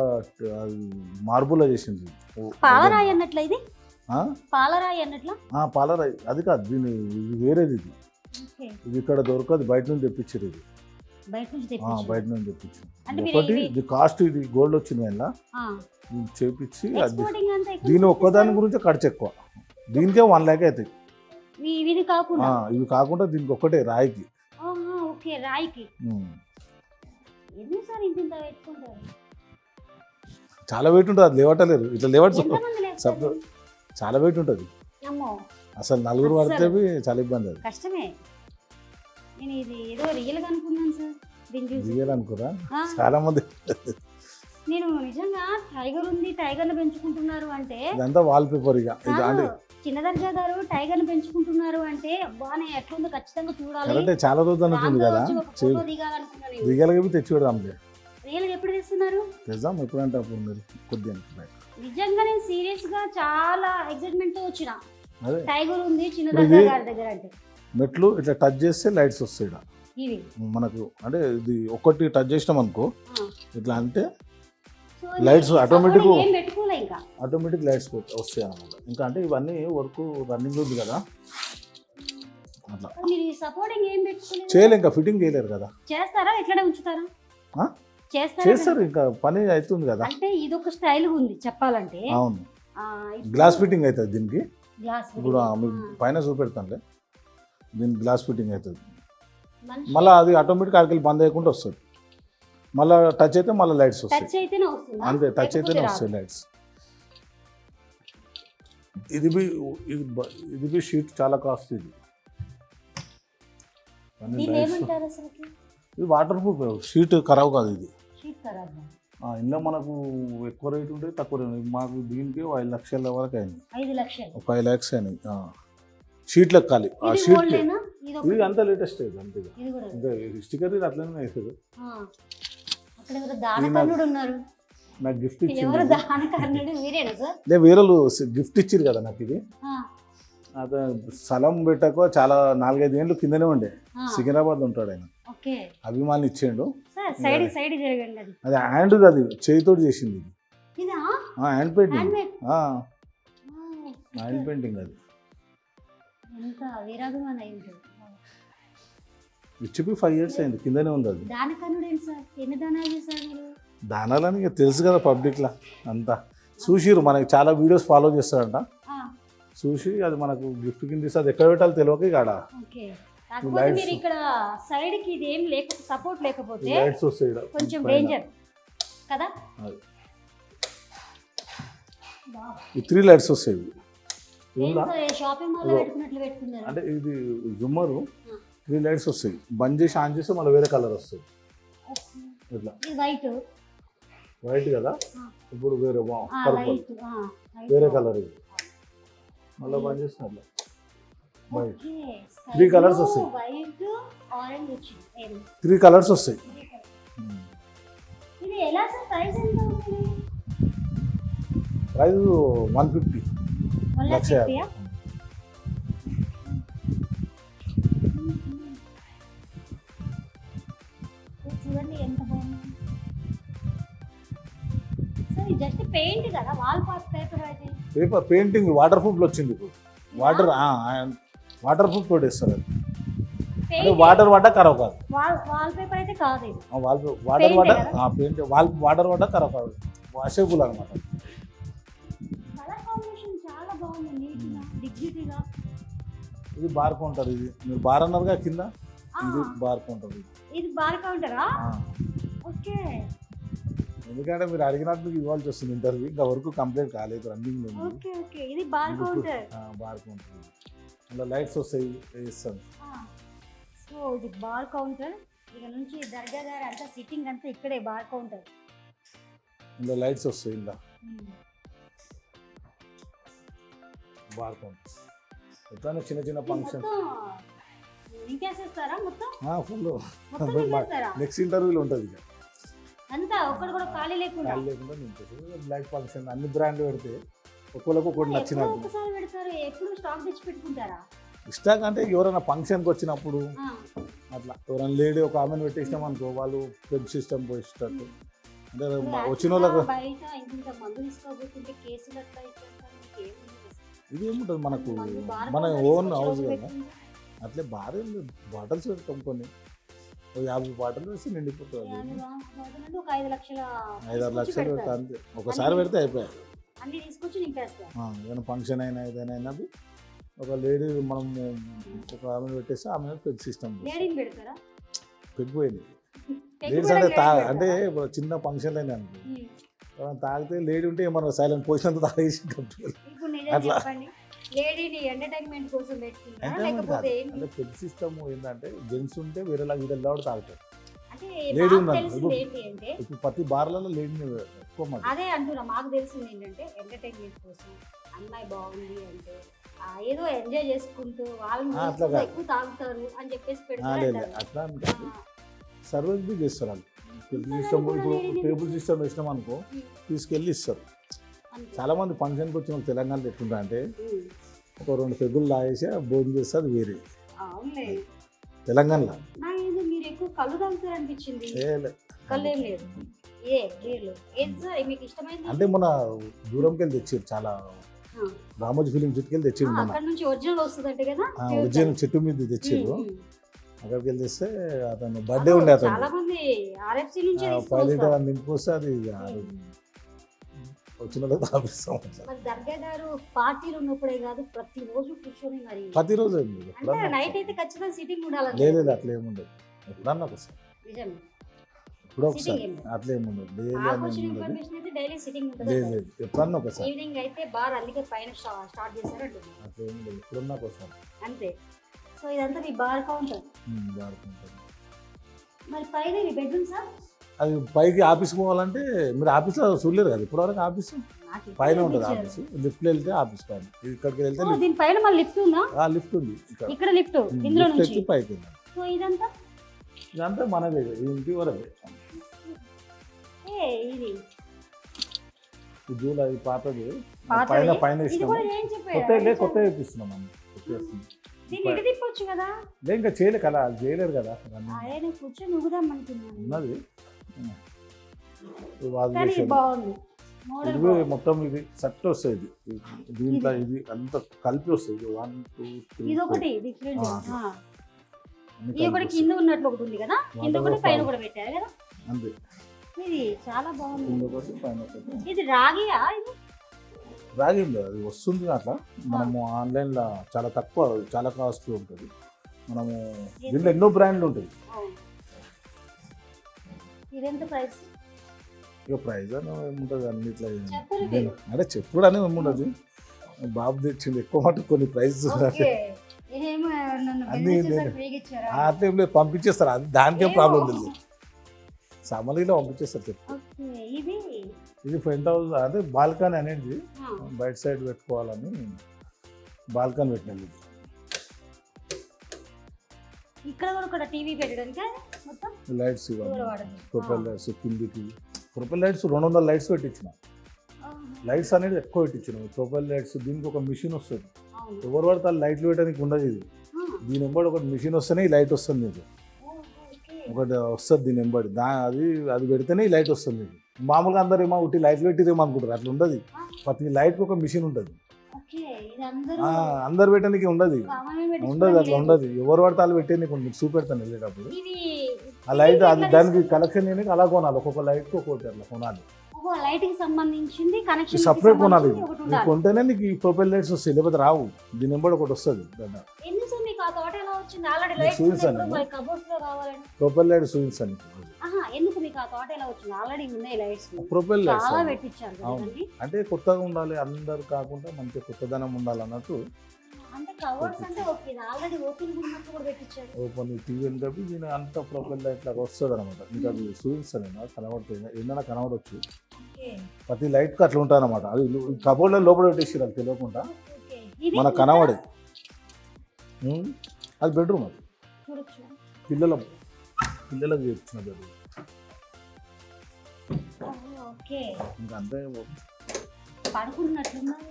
మార్బుల్ చేసింది. పాలరాయి అన్నట్ల ఇది? ఆ? పాలరాయి అన్నట్ల? పాలరాయి అది కాదు, దీని ఇది వేరేది. ఇది ఓకే. ఇది ఇక్కడ దొరకదు, బయట నుంచి తెప్పించారు ఇది. బయట నుంచి తెప్పించారు. బయట నుంచి తెప్పించారు. అంటే ఒకటి ఇది కాస్ట్, ఇది గోల్డ్ వచ్చింది ఇలా చేపించి ఎక్స్పోర్టింగ్ అంతా ఎక్కువ దీని ఒక్కదాని గురించి ఖర్చు ఎక్కువ. దీనికే 1 lakh అవుతాయి. ఇది కాకుండా ఇవి కాకుండా దీనికి ఒక్కటే రాయికి. ఓకే, రాయికి. ఎందుకు సార్ ఇంత పెట్టుకుంటారు? చాలా వెయిట్ ఉంటుంది, అది లేవటలేరు. ఇట్లా లేవట్ ఎంతమంది లేస్తారు? చాలా వెయిట్ ఉంటుంది. అమ్మో, అసలు నలుగురు పడితే చాలా ఇబ్బంది. అది కష్టమే. నేను ఇది ఏదో రియల్ గా అనుకున్నాను సార్ దీన్ని చూసి. రియల్ అనుకురా చాలా మంది. నేను నిజంగా టైగర్ ఉంది, టైగర్ ని పెంచుకుంటున్నారు అంటే ఇదంతా వాల్ పేపర్. ఇక చిన్న దర్జా గారు టైగర్ ని పెంచుకుంటున్నారు అంటే బానే ఎట్లుందో ఖచ్చితంగా చూడాలి. అంటే చాలా రోజులు అనుకుంది కదా, దిగాలనుకున్నాను. దిగాలకి తెచ్చి పెడదాం. రియల్ ఎప్పుడు తెస్తున్నారు? తెద్దాం ఎప్పుడంటే అప్పుడు. మీరు కొద్దిగా నిజంగా నేను సీరియస్ గా చాలా ఎక్సైట్మెంట్ తో వచ్చిన. అదే టైగర్ ఉంది చిన్న దర్జా గారి దగ్గర అంటే. మెట్లు ఇట్లా టచ్ చేస్తే లైట్స్ వస్తాయి ఇవి మనకు. అంటే ఇది ఒకటి టచ్ చేసినాం అనుకో, ఇట్లా అంటే లైట్స్ ఆటోమేటిక్ లైట్స్ వస్తాయి అన్నమాట. ఇంకా అంటే ఇవన్నీ వర్క్ రన్నింగ్ ఉంది కదా, అట్లా చేయలే. ఇంకా ఫిట్టింగ్ చేయలేరు కదా. చేస్తారా? ఇట్లనే ఉంచుతారా? చేస్తారు, ఇంకా పని అవుతుంది కదా. అంటే ఇది ఒక స్టైల్ ఉంది చెప్పాలంటే. అవును, గ్లాస్ ఫిట్టింగ్ అవుతుంది దీనికి. ఇప్పుడు మీకు పైన చూపెడతానులే, దీనికి గ్లాస్ ఫిట్టింగ్ అవుతుంది. మళ్ళీ అది ఆటోమేటిక్ ఆడికి బంద్ అయ్యకుండా వస్తుంది. మళ్ళీ టచ్ అయితే మళ్ళీ లైట్స్ వస్తాయి. అంతే, టచ్ అయితేనే వస్తాయి లైట్స్. ఇది బి షీట్ చాలా కాస్ట్. ఇది వాటర్ ప్రూఫ్ షీట్, ఖరాబ్ కాదు ఇది. ఇందులో మనకు ఎక్కువ రేట్ ఉంటుంది, తక్కువ రేట్. మాకు దీనికి 5 లక్షల వరకు అయింది. 5 lakhs అయినాయి షీట్లు ఎక్కాలి. ఆ షీట్ ఇది అంతా లేటెస్ట్ అంతే. స్టిక్కర్ ఇది అట్లనే వేసారు. నాకు గిఫ్ట్ ఇచ్చింది. వేరే గిఫ్ట్ ఇచ్చారు కదా నాకు. ఇది అదే స్థలం పెట్టాక చాలా 4-5 ఏళ్ళు కిందనే ఉండే. సికింద్రాబాద్ ఉంటాడు ఆయన, అభిమాని ఇచ్చిండు. అది హ్యాండ్, అది చేతితోటి చేసింది. Hand painting, hand painting. అది ఇచ్చిపి 5 years అయింది, కిందనే ఉంది. అది దానాలని తెలుసు కదా పబ్లిక్లా అంతా చూసిరు. మనకి చాలా వీడియోస్ ఫాలో చేస్తారంట, చూసి అది మనకు గిఫ్ట్ కింద ఇస్తే అది ఎక్కడ పెట్టాలో తెలియక ఇక్కడ సపోర్ట్ లేకపోతే లైట్స్ వస్తాయి కొంచెం డేంజర్ కదా. ఈ 3 lights వస్తాయి. అంటే ఇది జుమ్మరు 3 lights వస్తాయి. బంద్ చేసి ఆన్ చేస్తే మళ్ళీ వేరే కలర్ వస్తుంది. ఇట్లా వైట్ కదా, ఇప్పుడు వేరే పర్పుల్ వేరే కలర్. ఇది మళ్ళీ బంద్ చేస్తే అట్లా వైట్. 3 colors వస్తాయి. 3 colors వస్తాయి. ప్రైస్ 150. చూడండి ఎంత బాగుంది. జస్ట్ పెయింట్ కదా, wall paper painting water proof వచ్చింది. ఇప్పుడు వాటర్ ప్రూఫ్ తోటి ఇస్తారు. అది వాటర్ పడ్డా ఖరాబ్ కాదు. వాల్ పేపర్ అయితే కాదు. వాటర్ పడ్డా పెయింట్ వాటర్ పడ్డా ఖరాబ్ కాదు. వాషబుల్ అనమాట. ఇది బార్ కౌంటర్. ఇది మీరు బార్ అన్నారుగా కింద, ఇది బార్ కౌంటర్. ఇది బార్ కౌంటరా? ఓకే. ఎందుకంటే మీరు అడిగినట్టు ఇవ్వాల్సి వస్తుంది ఇంటర్వ్యూ. ఇంకా వరకు కంప్లీట్ కాలేదు, రన్నింగ్ లో ఉంది. Okay okay. ఇది బార్ కౌంటర్. Bar counter. అలా లైట్స్ వస్తాయి, వేస్తాం. సో ఇది బార్ కౌంటర్. ఇక నుంచి దర్గా గారు అంతా సిట్టింగ్ అంతా ఇక్కడే బార్ కౌంటర్. ఇలా లైట్స్ వస్తాయి. ఇలా బార్ కౌంటర్. ఎట్లా చిన్న చిన్న ఫంక్షన్ ఫుల్. నెక్స్ట్ ఇంటర్వ్యూలో ఉంటుంది. ఇక అంతా ఒక్కడు కూడా ఖాళీ లేకుండా బ్లాక్ ఫంక్షన్ అన్ని బ్రాండ్లు పెడితే ఒక్కొక్కరికి ఒకటి నచ్చినట్టు. ఒకసారి పెడతారు. ఎప్పుడు స్టాక్ తెచ్చి పెట్టుకుంటారా? ఇష్టాక అంటే ఎవరైనా ఫంక్షన్కి వచ్చినప్పుడు ఆ, అట్లా ఎవరైనా లేడీ ఒక ఆమెను పెట్టేసినాం అనుకో వాళ్ళు పెద్ద సిస్టమ్ పోసేటట్టు అంటే వచ్చిన వాళ్ళకు బయట ఇంత మందు తీసుకోబోతుంటే కేసులు అట్లా ఇట్లా అంటారు. మీకేముంది? ఇది ఏముంటుంది మనకు మందు బార్ మన కౌంటర్ ఓన్ తీసుకొచ్చి హౌస్ రోజు కదా పెట్టుకుంటే అట్లే భారీ బాటిల్స్ పెడతాం కొన్ని ఓ 50 బాటిల్ వేసి నిండిపోతుంది అది. యాభై బాటిల్ ఒక 5 లక్షల 5-6 తీసుకొచ్చి లక్షలు పెడతా పెడతారు. అంతే ఒకసారి పెడితే అయిపోయాయి అన్ని తీసుకొచ్చి నింపేస్తారు. ఏదైనా ఫంక్షన్ అయినా ఏదైనా అయినది ఒక లేడీ మనం ఒక ఆమెను పెట్టేస్తే ఆమె పెద్ద సిస్టమ్ లేడీని పెడతారా? పెగ్గిపోయింది పెగ్గు లేడీస్ కూడా అంటే లేడీని పెడతారా? అంటే ఇప్పుడు చిన్న ఫంక్షన్లు అయినా అనుకో ఉమ్. ఎవరైనా తాగితే లేడీ ఉంటే మనం సైలెంట్ పొజిషన్ తాగేసి ఇప్పుడు నిజం అట్లా. చెప్పండి, లేడీని ఎంటర్టైన్మెంట్ కోసం పెట్టుకుంటారా ఎంటర్టైన్మెంట్ లేకపోతే కాదు. ఏంటి? అంటే పెద్ద సిస్టమ్ ఏంటంటే జెంట్స్ ఉంటే వేరేలా వీళ్ళ కూడా తాగుతారు అంటే లేడీ మాకు ఉండాలి. తెలిసింది ఏంటి అంటే, ఇప్పుడు ప్రతి బార్లలో లేడీని ఎక్కువ మాట అదే అంటున్నా, మాకు తెలిసింది ఏంటంటే ఎంటర్టైన్మెంట్ కోసం అమ్మాయి బాగుంది అంటే ఏదో ఎంజాయ్ చేసుకుంటూ వాళ్ళని అట్లా చూస్తూ కాదు. ఎక్కువ తాగుతారు అని చెప్పేసి పెడతారు లేదు అంటారు. అట్లా అని కాదు సర్వీస్ బి చేస్తారు వాళ్ళు టేబుల్ ఇంకా సిస్టమ్ కూడా ఇప్పుడు లేడీని టేబుల్ సిస్టమ్ వేసినాం అనుకో ఉమ్. తీసుకెళ్ళి ఇస్తారు అంతే. చాలా మంది ఫంక్షన్కి వచ్చిన వాళ్ళు తెలంగాణలో ఎట్లుంటా అంటే ఉమ్. ఒక 2 పెగ్గులు తాగేసి భోజనం చేస్తే అది వేరే అవునులే. తెలంగాణలో నాకేదో మీరు ఎక్కువ కళ్ళు తాగుతారు అనిపించింది. కళ్ళు ఏం లేదు, ఏ బీర్లు ఏది సార్ మీకు ఇష్టమైంది? అంటే మన దూరంకి వెళ్ళి తెచ్చారు చాలా ఆ. రామోజీ ఫిలిం చుట్టుకెళ్ళి తెచ్చారు మన అక్కడ నుంచి ఒరిజినల్ వస్తుందంటే కదా. ఒరిజినల్ చెట్టు మీద తెచ్చారు ఉమ్, ఉమ్. అక్కడికి వెళ్ళి తెస్తే అతను బర్త్డే ఉండే అతను చాలా మంది ఆర్ఎఫ్సి నుంచి 5 లీటర్ నింపుకొస్తే అది వచ్చిన వాళ్ళకి తాపిస్తాం అట్లా మరి దర్గా గారు పార్టీలు ఉన్నప్పుడే కాదు ప్రతి రోజు కూర్చొని మరి ప్రతిరోజు ఏం లేదు అంటే ఎప్పుడన్నా నైట్ అయితే ఖచ్చితంగా సిట్టింగ్ ఉండాలి. లేదు అట్లా ఏముండదు ఎప్పుడన్నా ఒకసారి నిజమే. ఇప్పుడు Sitting ఒకసారి ఏం లేదు. అట్లా ఏముండదు డైలీ నాకు అని వచ్చిన ఏముండదు ఇన్ఫర్మేషన్ అయితే డైలీ సిట్టింగ్ ఉంటుంది. లేదు లేదు ఎప్పుడన్నా ఒకసారి ఈవినింగ్ అయితే బార్ అందుకే పైన స్టార్ట్ చేశారు అట్లా ఏం లేదు ఎప్పుడన్నా ఒకసారి అంతే. సో ఇదంతా మీ బార్ కౌంటర్. వాడుకుంటాను మరి పైన మీ బెడ్రూమ్ సార్? అది పైకి ఆఫీస్కి పోవాలంటే మీరు ఆఫీస్లో చూడలేరు కదా ఇప్పటివరకు ఆఫీస్ నాకు ఇప్పుడు పైన ఉంటుంది ఇచ్చారు. ఆఫీస్ లిఫ్ట్లో వెళ్తే ఆఫీస్ పైన ఇక్కడికి వెళ్తే ఓ, దీని పైన మళ్ళీ లిఫ్ట్ ఉందా? లిఫ్ట్ ఉంది ఇక్కడ ఇక్కడ లిఫ్ట్ ఇందులో లిఫ్ట్ నుంచి. ఎక్కి పైకి వెళ్ళాలి సో ఇదంతా ఇదంతా మనదే ఈ ఇంటి వరకే ఇది ఈ జూలై పాతది పాతది. పైన పైన ఇది ఇష్టం కూడా ఏం కొత్త చెప్పారు? కొత్త వేపిస్తున్నాం మనం కొత్త వేస్తున్నాం. దీన్ని ఇటు తిప్పొచ్చు కదా. లేదు ఇంకా చేయలే కదా చేయలేరు కదా అవన్నీ. అదే నేను కూర్చొని ఊగుదాం అనుకున్నాను. ఉన్నది ఇది వాష్ కానీ ఇది చేసేది. బాగుంది మోడల్. ఇది మొత్తం ఇది సెట్ వస్తుంది ఇది దీంట్లో ఇది అంతా కలిపి వస్తుంది ఇది 1 2 3 ఇది ఒకటి డిఫరెంట్. ఆ, ఇది ఒకటి కింద ఉన్నట్లు ఒకటి ఉంది కదా, కింద ఒకటి పైన కూడా పెట్టారు కదా. అంతే ఇది చాలా బాగుంది. కింద ఒకటి పైన ఒకటి ఇది రాగియా? ఇది రాగింది అది వస్తుంది అట్లా మనము ఆన్లైన్లో చాలా తక్కువ చాలా కాస్ట్లీ ఉంటుంది మనము దీంట్లో ఎన్నో బ్రాండ్లు ఉంటాయి అవును. ఇదెంత ప్రైస్? ఇక ప్రైజ్ అని ఏముంటుంది అన్నిట్లో చెప్పరు నేను అంటే చెప్పుడు అని ఏముండదు బాబు తెచ్చింది ఎక్కువ మటుకు కొన్ని ప్రైజ్ ఓకే. ఏమో నన్ను అన్నీ బిజినెస్ చేసాక నేను- ఫ్రీగా ఇచ్చారా? అట్లా ఏం లేదు పంపించేస్తారు అది దానికేం ప్రాబ్లం లేదు సామాన్యులో పంపించేస్తారు చెప్పు ఓకే. ఇది ఇది ఫ్రంట్ హౌస్ అదే బాల్కనీ అనేది ఆ, బయట సైడ్ పెట్టుకోవాలని బాల్కనీ పెట్టినది ఇక్కడ కూడా ఒక టీవీ పెట్టడానికి మొత్తం లైట్స్ ఇవ్వాలి దూరం వాడదు. ప్రొపెల్ లైట్స్ కిందికి ప్రొపెల్ లైట్స్ 200 లైట్స్ పెట్టించిన ఆహా. లైట్స్ అనేది ఎక్కువ పెట్టించిన ప్రొపెల్ లైట్స్ దీనికి ఒక మిషన్ వస్తుంది అవును. ఎవరు పడితే ఆ లైట్లు పెట్టడానికి ఉండదు ఇది ఆ, దీని వెంబడి ఒకటి మిషన్ వస్తేనే ఈ లైట్ వస్తుంది నీకు ఓకే. ఒకటి వస్తుంది దీని వెంబడి అది పెడితేనే ఈ లైట్ వస్తుంది నీకు మామూలుగా అందరు ఏమో ఉట్టి లైట్లు పెట్టిదేమో అనుకుంటారు అట్లా ఉండదు ప్రతి లైట్కి ఒక మిషన్ ఉంటుంది ఓకే. ఇది అందరూ అందరు పెట్టడానికి ఉండదు సామాన్యం ఉండదు పెట్టించుకోవడం అట్లా లేదు. ఉండదు ఎవరు పడితే వాళ్ళు పెట్టి నీకు మీకు చూపెడతాను వెళ్ళేటప్పుడు ఇది ఆ లైట్ అది ఎట్లా దానికి కలెక్షన్ చేయడానికి అలా కొనాలి ఒక్కొక్క లైట్కి ఒక్కొక్కటి అట్లా కొనాలి ఒక లైట్ కి సంబంధించింది కనెక్షన్ సపరేట్ కొనాలి ఒకటి నీకు ఉండాలి. కొంటేనే నీకు ఈ ప్రొపెల్ లైట్స్ వస్తాయి లేకపోతే రావు దీని వెంబడి ఒకటి వస్తుంది ఎందుకు సార్ మీకు ఆ థాట్ ఎలా వచ్చింది? ఆల్రెడీ మీకు లైట్స్ చూపిస్తాను ఉన్నాయి, నేను. కబోర్డ్స్ లో కావాలండి. ప్రొపెల్ లైట్ చూపించాను ఆహా, ఎందుకు మీకు ఆ థాట్ ఎలా వచ్చింది? ఆల్రెడీ ఉన్నాయి లైట్స్, ప్రొపెల్ లైట్స్ చాలా పెట్టించారు అవును. కదండి. అంటే కొత్తగా ఉండాలి అందరు కాకుండా మంచి కొత్తదనం ఉండాలి అన్నట్టు అంటే కవర్స్ అంటే ఓకే, ఇది ఆల్రెడీ ఓపెన్ ఉన్నట్టు కూడా పెట్టించారు. ఓపెన్ టీవీ కాబట్టి దీని అంత ప్రొపెల్ లైట్ లాగా వస్తుంది అనమాట మీకు అది చూపిస్తాను నేను కనబడుతుంది ఏదైనా కనబడవచ్చు ఓకే, ప్రతి లైట్కి అట్లా ఉంటుంది అనమాట అది కబోర్డ్లో లోపల పెట్టేసి అది తెలియకుండా ఓకే. ఇది మనకు కనబడేది అది బెడ్రూమ్ అది చూడొచ్చు. పిల్లలకు చేర్చిన బెడ్రూమ్ ఓకే, ఇంకా అంతే పడుకున్నట్లున్నారు.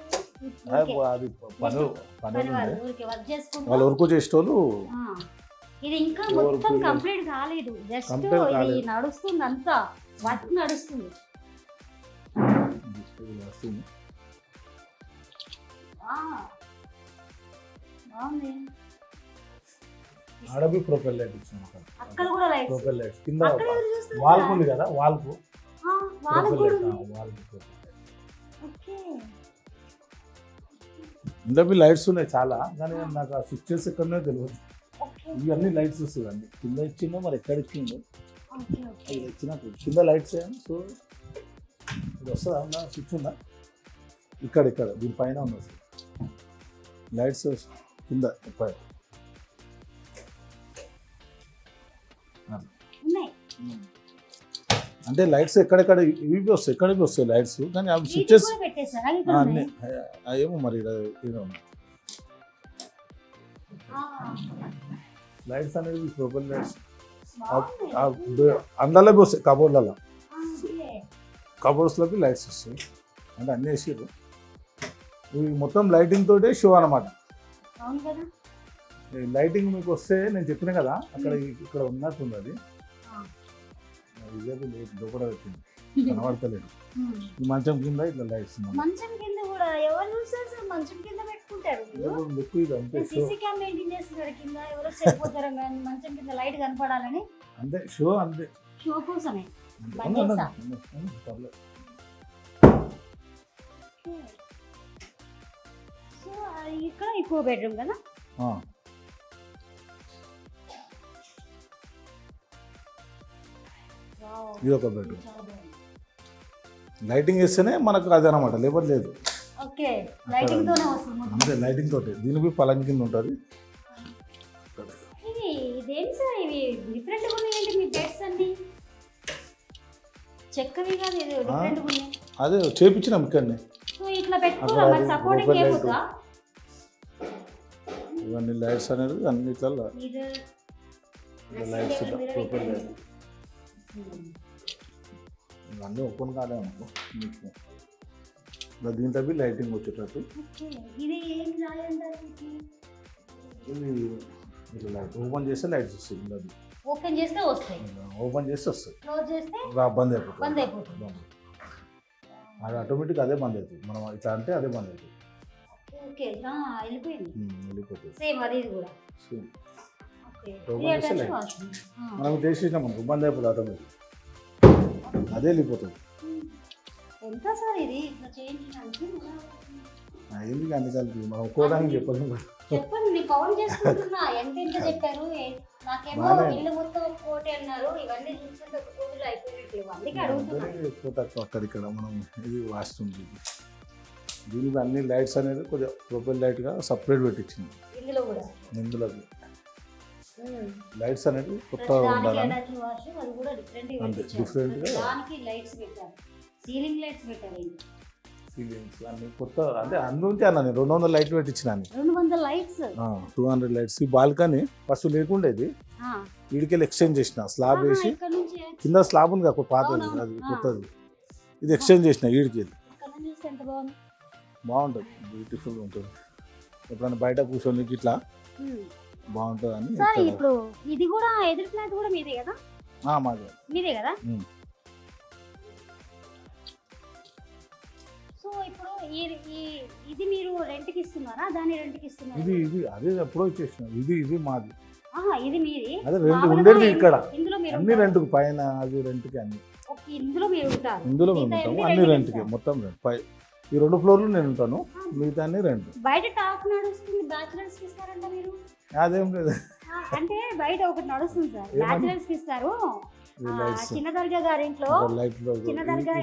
అది పని పని వాళ్ళు ఊరికే వర్క్ చేసుకుంటూ వాళ్ళు వరకు చేసేటోళ్ళు. ఇది ఇంకా మొత్తం కంప్లీట్ కాలేదు, జస్ట్ ఇది నడుస్తుంది, అంతా వర్క్ నడుస్తుంది. బాగుంది. ఆడబి ప్రొపెల్ లైట్ ఇచ్చాను అక్కడ కూడా లైట్స్, ప్రొపెల్ లైట్స్ కింద వాల్ ఉంది కదా, వాల్ కు వాల్ కూడా ఓకే. ఇందులో లైట్స్ ఉన్నాయి చాలా, కానీ నాకు ఆ స్విచ్చెస్ ఎక్కడనే తెలియదు. ఇవన్నీ లైట్స్ వస్తుంది అండి, కింద ఇచ్చిందో మరి ఎక్కడ ఇచ్చిందో ఇచ్చినట్టు కింద లైట్స్. సో ఇది వస్తుందా, ఉందా స్విచ్ ఉందా, ఇక్కడ ఇక్కడ దీనిపైన ఉంది లైట్స్ కింద పై అంటే లైట్స్ ఎక్కడెక్కడ ఇవి వస్తాయి, ఎక్కడికి వస్తాయి లైట్స్, కానీ అవి స్విచ్చెస్ అన్నీ ఏమో మరి ఏమో లైట్స్ అనేది ప్రొపెల్ లైట్స్ అందులోకి వస్తాయి, కబోర్డ్లలో కబోర్డ్స్లోకి లైట్స్ వస్తాయి. అంటే అన్నీ వేసారు, ఇవి మొత్తం లైటింగ్ తోటే షో అనమాట. లైటింగ్ మీకు వస్తే నేను చెప్పిన కదా, అక్కడ ఇక్కడ ఉన్నట్టుంది, అది లోపల పెట్టింది కనబడతలేదు. ఈ మంచం కింద ఇట్లా లైట్స్, మంచం కింద కూడా ఎవరు చూస్తారు సార్, మంచం కింద పెట్టుకుంటారు. లుక్ ఇది అంతే, సీసీ కెమెరా మెయింటైన్ చేస్తున్నారు కింద, ఎవరో సరిపోతారు కానీ మంచం కింద లైట్ కనపడాలని అంతే, షో అంతే, షో కోసమే. సో ఇక్కడ ఎక్కువ బెడ్రూమ్ కదా. ఇది ఒక బెడ్రూమ్, లైటింగ్ వేస్తేనే మనకు అది అనమాట, లేకపోతే లేదు. ఓకే, లైటింగ్ తోనే వస్తుంది అంతే, లైటింగ్ తోటి. దీనికి పలంగి కింద ఉంటుంది. ఇదేంటి సార్, ఇవి డిఫరెంట్ గా ఉన్నాయండి మీ బెడ్స్ అన్ని, చెక్కవి కాదు, ఇది డిఫరెంట్ గా ఉన్నాయి. అదే చేపించినాం ఇక్కడనే. సో ఇట్లా పెట్టుకోరా మరి, సపోర్టింగ్ ఏమవుతా? ఇవన్నీ లైట్స్ అనేది అన్నిట్లలో ఇది లైట్స్ ప్రొపెల్ లైట్ ఇవన్నీ ఓపెన్ కాలే అనుకో మీకు. దీంట్లో లైటింగ్ వచ్చేటట్టు ఇది ఏం రాలేదంటారు, ఇది ఇట్లా లైట్ ఓపెన్ చేస్తే లైట్స్ వస్తాయి. అది ఓపెన్ చేస్తే వస్తాయి, ఓపెన్ చేస్తే వస్తాయి, క్లోజ్ చేస్తే బంద్ బంద్ అయిపోతుంది. అయిపోతుంది. అది ఆటోమేటిక్ అదే బంద్ అవుతుంది, మనం ఇట్లా అంటే అదే బంద్ అవుతుంది. ఓకే, వెళ్ళిపోయింది, వెళ్ళిపోతుంది. సేమ్ అది కూడా సేమ్. ఓకే, మనం చేసేసినాం అనుకో బంద్ అయిపోతుంది ఆటోమేటిక్, అదే వెళ్ళిపోతుంది. ఎంత సార్ ఇది ఇట్లా చేయించడానికి? ఎందుకు అన్ని కలిపి మనం ఒక్కోదానికి చెప్పాలి. చెప్పండి, నేను కౌంట్ చేసుకుంటున్నా ఎంత ఎంత చెప్పారు. నాకేమో ఇల్లు మొత్తం కోటి అన్నారు, ఇవన్నీ చూస్తుంటే ఒక కోటిలో అయిపోయినట్టు, అందుకే అడుగుతున్నా. అక్కడిక్కడ మనం ఇది వాస్తుంది. దీనికి అన్ని లైట్స్ అనేది కొద్దిగా ప్రొపెల్ లైట్గా సపరేట్ పెట్టించింది ఇందులో కూడా. ఇందులో లైట్స్ అనేది కొత్తగా ఉండాలని డిఫరెంట్గా దానికి లైట్స్ పెట్టారు, సీలింగ్ లైట్స్ పెట్టారు. సీలింగ్స్ అన్ని కొత్త, అంటే అందుకే అన్న నేను 200 లైట్లు పెట్టించిన, 200 లైట్స్, 200 లైట్స్. ఈ బాల్కనీ ఫస్ట్ లేకుండేది, వీడికెళ్ళి ఎక్స్చేంజ్ చేసిన, స్లాబ్ వేసి కింద స్లాబ్ ఉంది కదా పాతది, అది కొత్తది, ఇది ఎక్స్చేంజ్ చేసిన వీడికెళ్ళి. బాగుంటుంది, బ్యూటిఫుల్గా ఉంటుంది. ఎప్పుడైనా బయట కూర్చొని ఇట్లా బాగుంటుంది అని. ఇప్పుడు ఇది కూడా ఎదురు ఫ్లాట్ కూడా మీదే కదా? మాదే, మీదే కదా. సో ఇప్పుడు ఇది మీరు రెంట్కి ఇస్తున్నారా, దాన్ని రెంట్కి ఇస్తున్నారా? ఇది అదే ఎప్పుడో ఇచ్చేసిన, ఇది మాది. ఇది మీది, అదే రెంట్ ఉండేది ఇక్కడ, ఇందులో మీరు అన్ని రెంట్కి, పైన అది రెంట్కి, అన్ని ఇందులో మీరు ఉంటారు, ఇందులో మేము ఉంటాము, అన్ని రెంట్కి, మొత్తం రెంట్. ఈ 2 ఫ్లోర్లు నేను ఉంటాను, మిగతా అన్ని రెంట్. బయట టాక్ నడుస్తుంది, బ్యాచిలర్స్ కి ఇస్తారంట మీరు? అదేం లేదు, అంటే బయట ఒకటి నడుస్తుంది సార్, బ్యాచిలర్స్ కి ఇస్తారు. చిన్న దర్గా గారింట్లో, చిన్న దర్గా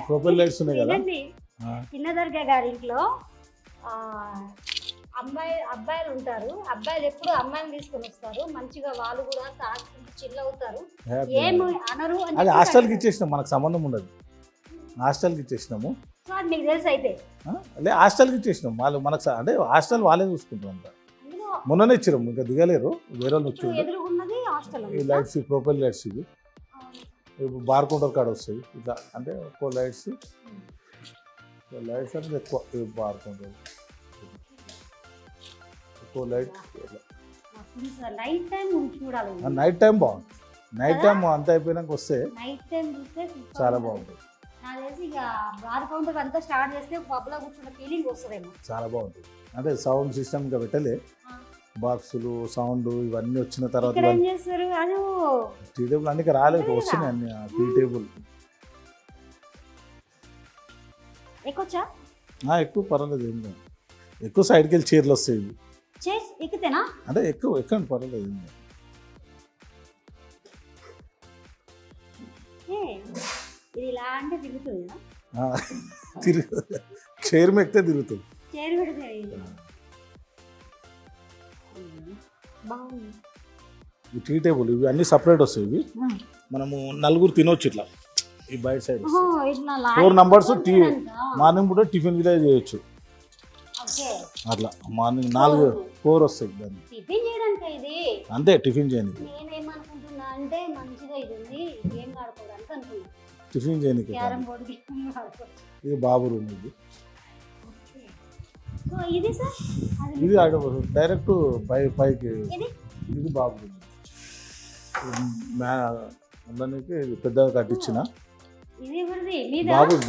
లైట్స్ ఉన్నాయి కదా, చిన్న దర్గా గారింట్లో అబ్బాయిలు ఉంటారు, అబ్బాయిలు ఎప్పుడు అమ్మాయిని తీసుకొని వస్తారు, మంచిగా వాళ్ళు కూడా తాగుకుంటూ చిల్ అవుతారు, ఏమి అనరు. అది హాస్టల్కి ఇచ్చేసినాం, మనకు సంబంధం ఉండదు, హాస్టల్కి ఇచ్చేసినాము. మీకు తెలుసు అయితే లే, హాస్టల్కి ఇచ్చేసినాం, వాళ్ళు మనకు అంటే హాస్టల్ వాళ్ళే చూసుకుంటాం అంట. మొన్ననే ఇచ్చారు, ఇంకా దిగలేరు, వేరే వాళ్ళు వచ్చి. ఈ లైట్స్ ప్రొపెల్ లైట్స్, ఇవి ఇప్పుడు బార్ కౌంటర్ కాడ వస్తాయి ఇట్లా, అంటే ఎక్కువ లైట్స్ అనేది ఎక్కువ బార్ కౌంటర్. ఎక్కువ లైట్. నైట్ టైం చూడాలి, నైట్ టైం బాగుంటుంది. నైట్ టైం అంత అయిపోయినాక వస్తే నైట్ టైం చూస్తే చాలా బాగుంటుంది. నాకు తెలిసి ఇక బార్ కౌంటర్ అంతా స్టార్ట్ చేస్తే పబ్లో కూర్చున్న ఫీలింగ్ వస్తుందేమో. చాలా బాగుంటుంది. అంటే సౌండ్ సిస్టమ్ ఇంకా పెట్టలే, బాక్సులు సౌండ్ ఇవన్నీ వచ్చిన తర్వాత ఇక్కడ ఏం చేస్తారు, అది టీ టేబుల్ అన్ని రాలేదు, వస్తున్నాయి అన్ని. టీ టేబుల్ ఎక్కొచ్చా? ఎక్కువ పర్వాలేదు, ఏం లేదు. ఎక్కువ సైడ్కి వెళ్ళి చీరలు వస్తాయి. ఎక్కితేనా అంటే ఎక్కువ ఎక్కండి, పర్వాలేదు, ఏం లేదు. ఇది ఇలా అంటే తిరుగుతుంది కదా, చైర్ ఎక్కితే తిరుగుతుంది. చైర్ పెడితే బాగుంది. ఈ టీ టేబుల్ ఇవి అన్ని సపరేట్ వస్తాయి. ఇవి మనము నలుగురు తినొచ్చు ఇట్లా. ఈ బయట సైడ్ 4 నంబర్స్ టీ మార్నింగ్ పూట టిఫిన్ కూడా చేయొచ్చు. అట్లా మార్నింగ్ 4 వస్తాయి దాన్ని టిఫిన్ చేయడానికి. ఇది అంతే, టిఫిన్ చేయడానికి. నేనేమనుకుంటున్నా అంటే మంచిగా ఇది ఉంది, గేమ్ ఆడుకోవడానికి అనుకున్నా. టిఫిన్ చేయడానికి క్యారమ్ బోర్డు గేమ్ ఆడుకోవచ్చు. ఇది బాబు రూమ్. ఇది సార్ ఇది డైరెక్ట్ పైకి. ఇది బాబు రూమ్. అందరికి పెద్దగా కట్టించిన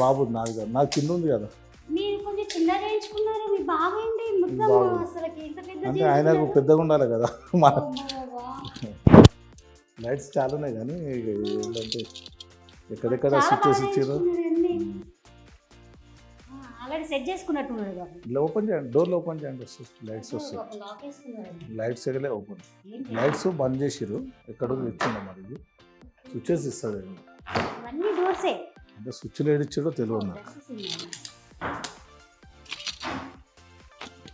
బాబు నాది కదా, నాకు కింద ఉంది కదా. మీరు కొంచెం చిన్న చేయించుకున్నారు, మీ బాబు ఏంటి మొత్తం అసలుకి ఇంత పెద్ద అంటే ఆయనకు పెద్దగా ఉండాలి కదా. లైట్స్ చాలా ఉన్నాయి కానీ ఏంటంటే ఎక్కడెక్కడ స్విచ్చెస్ ఇచ్చారు. ఆల్రెడీ సెట్ చేసుకున్నట్టున్నారు కదా. ఇలా ఓపెన్ చేయండి, డోర్లు ఓపెన్ చేయండి, వస్తుంది లైట్స్ వస్తాయి. లైట్స్ ఎగలే ఓపెన్, లైట్స్ బంద్ చేసిరు. ఎక్కడో ఇచ్చిండ మరి, ఇది స్విచ్చెస్ ఇస్తుంది. అన్ని డోర్సే అంటే స్విచ్లు ఏడిచ్చాడో తెలియదు నాకు.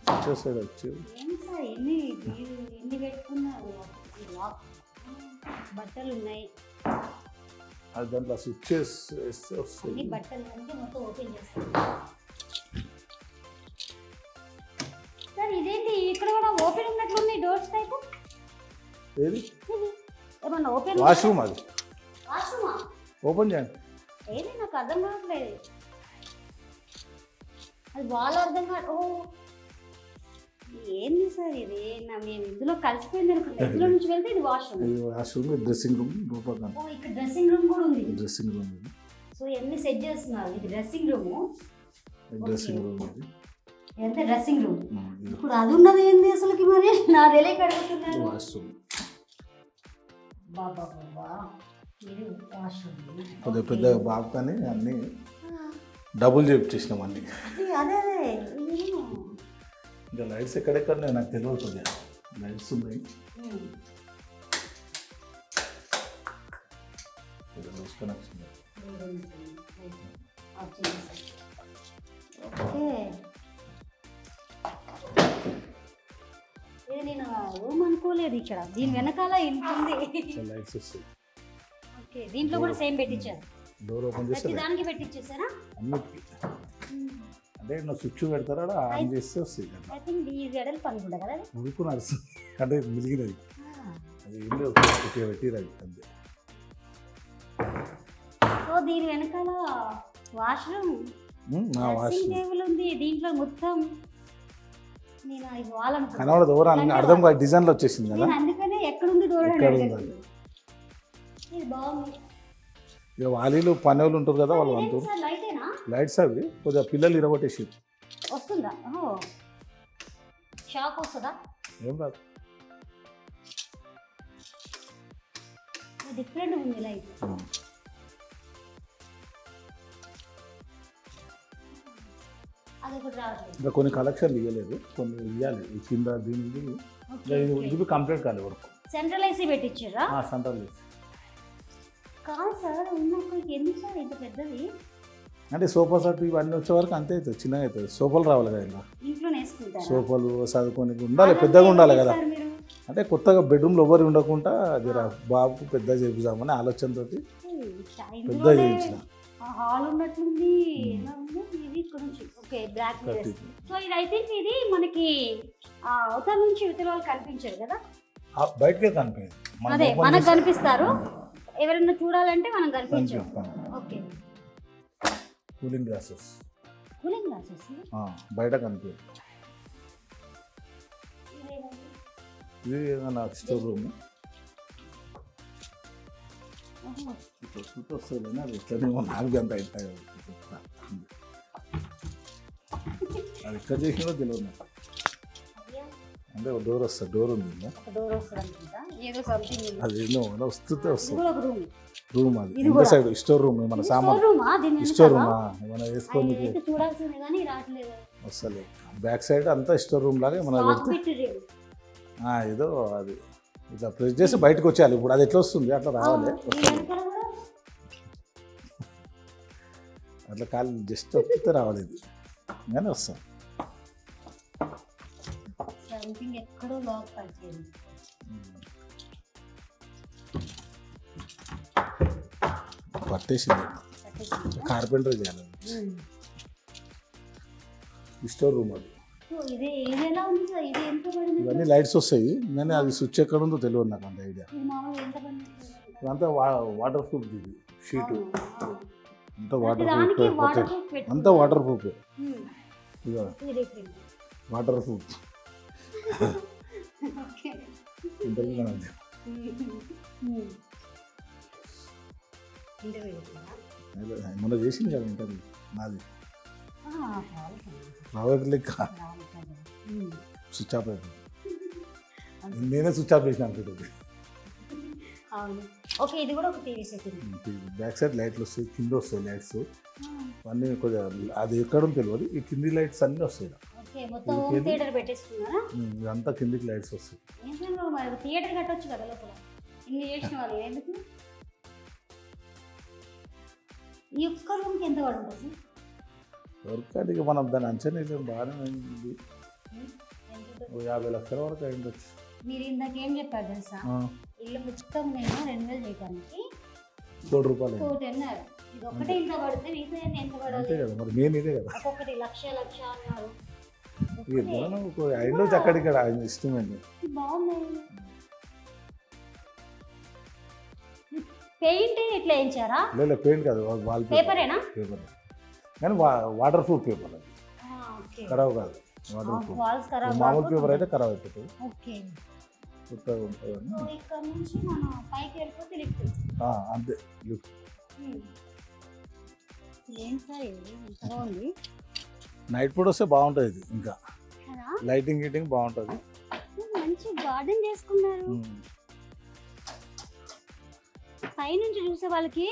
స్విచ్చెస్ వచ్చి ఎన్ని పెట్టుకున్నారు, బట్టలు ఉన్నాయి. అది దాంట్లో స్విచ్చెస్ వేస్తే వస్తుంది. బట్టలు అంటే మొత్తం ఓపెన్ చేస్తాను సార్. ఇదేంటి ఇక్కడ కూడా ఓపెన్ ఉన్నట్లుంది డోర్స్ టైపు. ఏది ఏమన్నా ఓపెన్? వాష్రూమ్. అది వాష్రూమా? ఓపెన్ చేయండి. ఏది నాకు అర్థం కావట్లేదు. అది వాల్ అర్థం కాదు. ఓ ఏంది సార్ ఇది, మేము ఇందులో కలిసిపోయింది అనుకుంటా. ఇందులో నుంచి వెళ్తే ఇది వాష్రూమ్. Washroom, dressing room. ఓ ఇక్కడ డ్రెస్సింగ్ రూమ్ కూడా ఉంది. Dressing room. సో ఎన్ని సెట్ చేస్తున్నారు. ఇది డ్రెస్సింగ్ రూమ్. డ్రెస్సింగ్ రూమ్ ఇదంతా డ్రెస్సింగ్ రూమ్. ఇప్పుడు అది ఉన్నది ఏంది అసలుకి, మరి నా తెలియక అడుగుతున్నాను. వాష్రూమ్. బాబా బాబా, ఇది వాష్రూమ్. కొద్దిగా పెద్ద బాగుతానే అన్ని డబుల్ చేపించేసినాం అన్ని. అదే ఇంకా లైట్స్ ఎక్కడెక్కడ నాకు తెలియదు. లైట్స్ ఉన్నాయి. కనెక్షన్. ఓకే, ఇది నేను రూమ్ అనుకోలేదు. ఇక్కడ దీని వెనకాల ఇంత ఉంది. లైట్స్ వస్తాయి. ఓకే, దీంట్లో కూడా సేమ్ పెట్టించారు. డోర్ ఓపెన్ చేస్తే దానికి పెట్టించేసారా అన్నిటికీ. అంటే నువ్వు స్విచ్ పెడతారా, ఆన్ చేస్తే వస్తుంది. ఐ థింక్ ఈ గడలు పనుకుంటా కదా, ఉడుకు నడుస్తుంది. అంటే మిలిగినది అది ఏం లేదు, పెట్టిరది అంతే. సో దీని వెనకాల వాష్రూమ్, డ్రెస్సింగ్ టేబుల్ ఉంది. దీంట్లో మొత్తం నేను ఇది వాలనుకున్నాను. కనబడదు, ఎవరు అర్థం కాదు. డిజైన్లో వచ్చేసింది కదా, అందుకనే ఎక్కడుంది డోర్. ఇది బాగుంది. ఇక వాలీలు పనులు ఉంటారు కదా, వాళ్ళు అంటారు. లైట్స్ అవి కొద్దిగా పిల్లలు ఇరగొట్టేసి వస్తుందా? షాక్ వస్తుందా? ఏం రాదు, డిఫరెంట్ ఉంది లైట్. ఇంకా కొన్ని కలెక్షన్ ఇవ్వలేదు, కొన్ని ఇవ్వాలి. ఈ కింద దీనికి ఇది కంప్లీట్ కాలేదు వరకు. సెంట్రల్ ఏసీ పెట్టించారా? సెంట్రల్ ఏసీ కాదు సార్, ఉన్నప్పుడు ఎందుకు సార్ ఇంత పెద్దది? అంటే సోఫా సెట్ ఇవన్నీ వచ్చే వరకు అంతే అవుతుంది, చిన్నగా అవుతుంది. సోఫాలు రావాలి కదా, ఇంకా ఇంట్లోనే వేసుకుంటారు. సోఫాలు చదువుకోనికి ఉండాలి, పెద్దగా ఉండాలి కదా. అంటే కొత్తగా బెడ్రూమ్లో ఎవరు ఉండకుండా జర బాబుకు పెద్ద చేపిద్దామని ఆలోచనతో పెద్ద చేయించిన. హాల్ ఉన్నట్లుంది. ఇది ఇక్కడ నుంచి ఓకే బ్లాక్. సో ఇది ఐ థింక్ ఇది మనకి అవతల నుంచి ఇవతల వాళ్ళు కనిపించారు కదా, బయటకే కనిపించదు. అదే మనకు కనిపిస్తారు. ఎవరైనా చూడాలంటే మనం కనిపించాం. Okay, cooling glasses. Cooling glasses బయట కనిపించదు. ఇదేమో ఇది ఏదైనా స్టోర్ రూమ్ ఇట్లా చూస్తే వస్తుంది కానీ అది ఎట్లనే నాకు అంత అవుతాయి అది ఎక్కడ చేసినా తెలియదు నాకు అంటే ఒక డోర్ వస్తుంది డోర్ ఉంది డోర్ వస్తుంది అనుకుంటా ఏదో సంథింగ్ అది ఎన్నో వస్తుంటే వస్తుంది ఒక రూమ్ రూమ్ అది ఇంకో సైడ్ స్టోర్ రూమ్ మన సామాన్ స్టోర్ రూమ్ ఏమైనా వేసుకొని చూడాల్సింది కానీ రావట్లేదు వస్తలేదు బ్యాక్ సైడ్ అంతా స్టోర్ రూమ్ లాగా మనం పెడితే ఏదో అది ఇట్లా ప్రెస్ చేసి బయటకు వచ్చేయాలి ఇప్పుడు అది ఎట్లా వస్తుంది అట్లా రావాలి అట్లా కాలు జస్ట్ వస్తే రావాలి ఇది కానీ వస్తాం ఎక్కడో లాక్ పడిచేది పట్టేసింది కార్పెంటర్ చేయాలి స్టోర్ రూమ్ అది ఇవన్నీ లైట్స్ వస్తాయి కానీ అది స్విచ్ ఎక్కడ ఉందో తెలియదు నాకు అంత ఐడియా ఇదంతా వాటర్ ప్రూఫ్ ఇది షీటు అంతా వాటర్ ప్రూఫ్ అంతా వాటర్ ప్రూఫ్ ఇక వాటర్ ప్రూఫ్ ఇంటర్వ్యూ మొన్న చేసింది కదా ఇంటర్వ్యూ నాది రావట్ లెక్క స్విచ్ ఆఫ్ అయిపోయింది నేనే స్విచ్ ఆఫ్ చేసిన అనుకుంటుంది బ్యాక్ సైడ్ లైట్లు వస్తాయి కింద వస్తాయి లైట్స్ అన్నీ కొద్దిగా అది ఎక్కడ తెలియదు ఈ కింది లైట్స్ అన్నీ వస్తాయి ఇదంతా కిందికి లైట్స్ వస్తాయి థియేటర్ కట్టొచ్చు కదా లోపల ఇన్ని చేసిన వాళ్ళు ఎందుకు ఈ ఒక్క రూమ్కి ఎంత పడుతుంది వర్క్ అంటే ఇక మనం దాన్ని అంచనా వేయలేము బాగానే అయింది 50 లక్షల వరకు అయిండొచ్చు మీరు ఇందాక ఏం చెప్పారు తెలుసా ఇల్లు మొత్తం నేను 2000 చేయడానికి ₹1 కోటి అన్నారు ఇది ఒకటే ఇంత పడితే మిగతా ఎంత పడాలి అంతే కదా మరి మెయిన్ ఇదే కదా ఒక్కొక్కటి లక్ష అన్నారు అయిండొచ్చు అక్కడిక్కడ ఆయన ఇష్టమండి బాగుంది పెయింట్ ఇట్లా వేయించారా లేదు పెయింట్ కాదు వాల్ పేపరేనా పేపర్ కానీ వాటర్ ప్రూఫ్ పేపర్ అది ఖరాబ్ కాదు వాటర్ ప్రూఫ్ మామూలు పేపర్ అయితే ఖరాబ్ అయిపోతుంది కొత్తగా ఉంటుంది అంతే నైట్ పూట వస్తే బాగుంటుంది ఇది ఇంకా లైటింగ్ గీటింగ్ బాగుంటుంది మంచి గార్డెన్ చేసుకున్నారు పైనుంచి చూసే వాళ్ళకి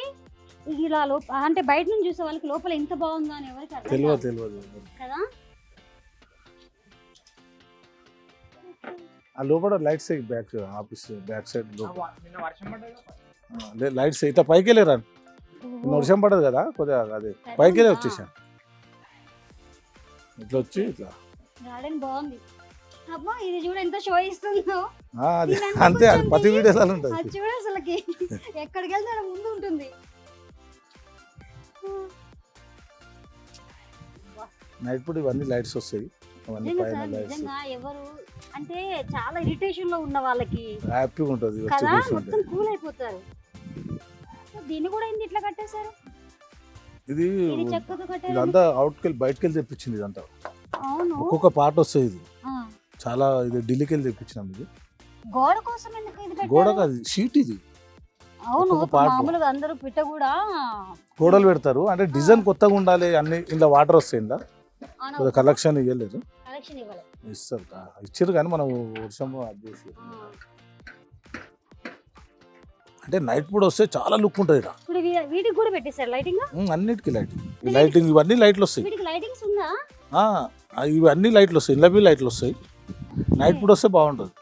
ఇలా అంటే బయట నుంచి చూసే వాళ్ళకి లోపల ఎంత బాగుందో అని ఎవరికి తెలియదు కదా ఆ లోపల lights back office back side lights ఇట్లా పైకి వెళ్ళారా వర్షం పడదు కదా కొద్దిగా అదే పైకి వెళ్ళి వచ్చేసాను ఇట్లా వచ్చి ఇట్లా గార్డెన్ బాగుంది అబ్బా ఇది చూడ ఎంత షో ఇస్తుందో అంతే ప్రతి వీడియోలో ఉంటుంది అది చూడ అసలుకి ఎక్కడికి వెళ్తే ముందు ఉంటుంది నైట్ పూట ఇవన్నీ లైట్స్ వస్తాయి అవన్నీ పైన లైట్స్ ఎవరు అంటే చాలా ఇరిటేషన్ లో ఉన్న వాళ్ళకి హ్యాపీగా ఉంటుంది కదా మొత్తం కూల్ అయిపోతారు దీన్ని కూడా ఏంది ఇట్లా కట్టేశారు ఇది చెక్కతో కట్టారు ఇదంతా అవుట్కి వెళ్ళి బయటకి వెళ్ళి తెప్పించింది ఇదంతా అవును ఒక్కొక్క పార్ట్ వస్తుంది ఇది చాలా ఇది ఢిల్లీకి వెళ్ళి తెప్పించినాం ఇది గోడ కోసం ఎందుకు ఇది పెట్టారు గోడ కాదు షీట్ ఇది అవును మామూలుగా అందరూ పిట్ట కూడా గోడలు పెడతారు అంటే డిజైన్ కొత్తగా ఉండాలి అన్ని ఇలా వాటర్ వస్తాయి ఇలా కలెక్షన్ ఇవ్వలేదు ఇస్తారు ఇచ్చారు కానీ మనం వర్షం చేసి అంటే నైట్ పూట వస్తే చాలా లుక్ ఉంటుంది ఇప్పుడు వీటికి కూడా పెట్టేశారు లైటింగ్ అన్నిటికీ లైటింగ్ ఇవన్నీ లైట్లు వస్తాయి ఇవి అన్ని లైట్లు వస్తాయి ఇలా లైట్లు వస్తాయి నైట్ పూట వస్తే బాగుంటుంది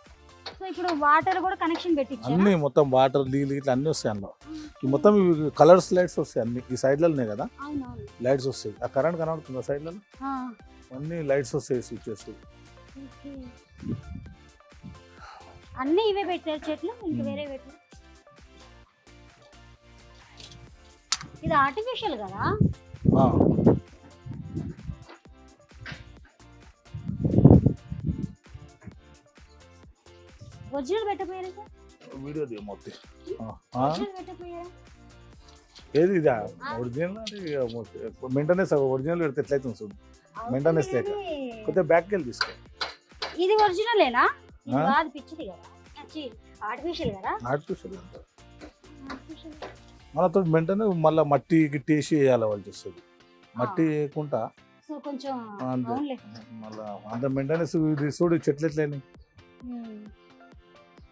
ఇప్పుడు వాటర్ కూడా కనెక్షన్ పెట్టించారు అన్ని మొత్తం వాటర్ నీళ్ళు ఇట్లా అన్ని వస్తాయి అందులో ఈ మొత్తం ఇవి కలర్స్ లైట్స్ వస్తాయి అన్ని ఈ సైడ్లనే కదా లైట్స్ వస్తాయి ఆ కరెంట్ కనబడుతుంది ఆ సైడ్లలో అన్ని లైట్స్ వస్తాయి స్విచెస్ అన్ని ఇవే పెట్టారు చెట్లు ఇంకా వేరే పెట్టారు ఇది ఆర్టిఫిషియల్ కదా ఒరిజినల్ పెట్టపోయారు సార్ వీడియో ది మొత్తం ఏది ఇదా ఒరిజినల్ అంటే మెయింటెనెన్స్ ఒరిజినల్ పెడితే ఎట్లయితుంది చూడు మెయింటెనెన్స్ లేక కొద్దిగా బ్యాక్కి వెళ్ళి తీసుకో ఇది ఒరిజినలేనా ఇది కాదు పిచ్చిది కదా, ఆర్టిఫిషియల్ కదా. ఆర్టిఫిషియల్ అంటారు. మనతో వెంటనే మళ్ళీ మట్టి గిట్టేసి వేయాలి వాళ్ళు వస్తుంది. మట్టి వేయకుండా సో కొంచెం అంతే. అవునులే. మళ్ళీ అంత మెయింటెనెన్స్ ఇది చూడు చెట్లు ఎట్లేని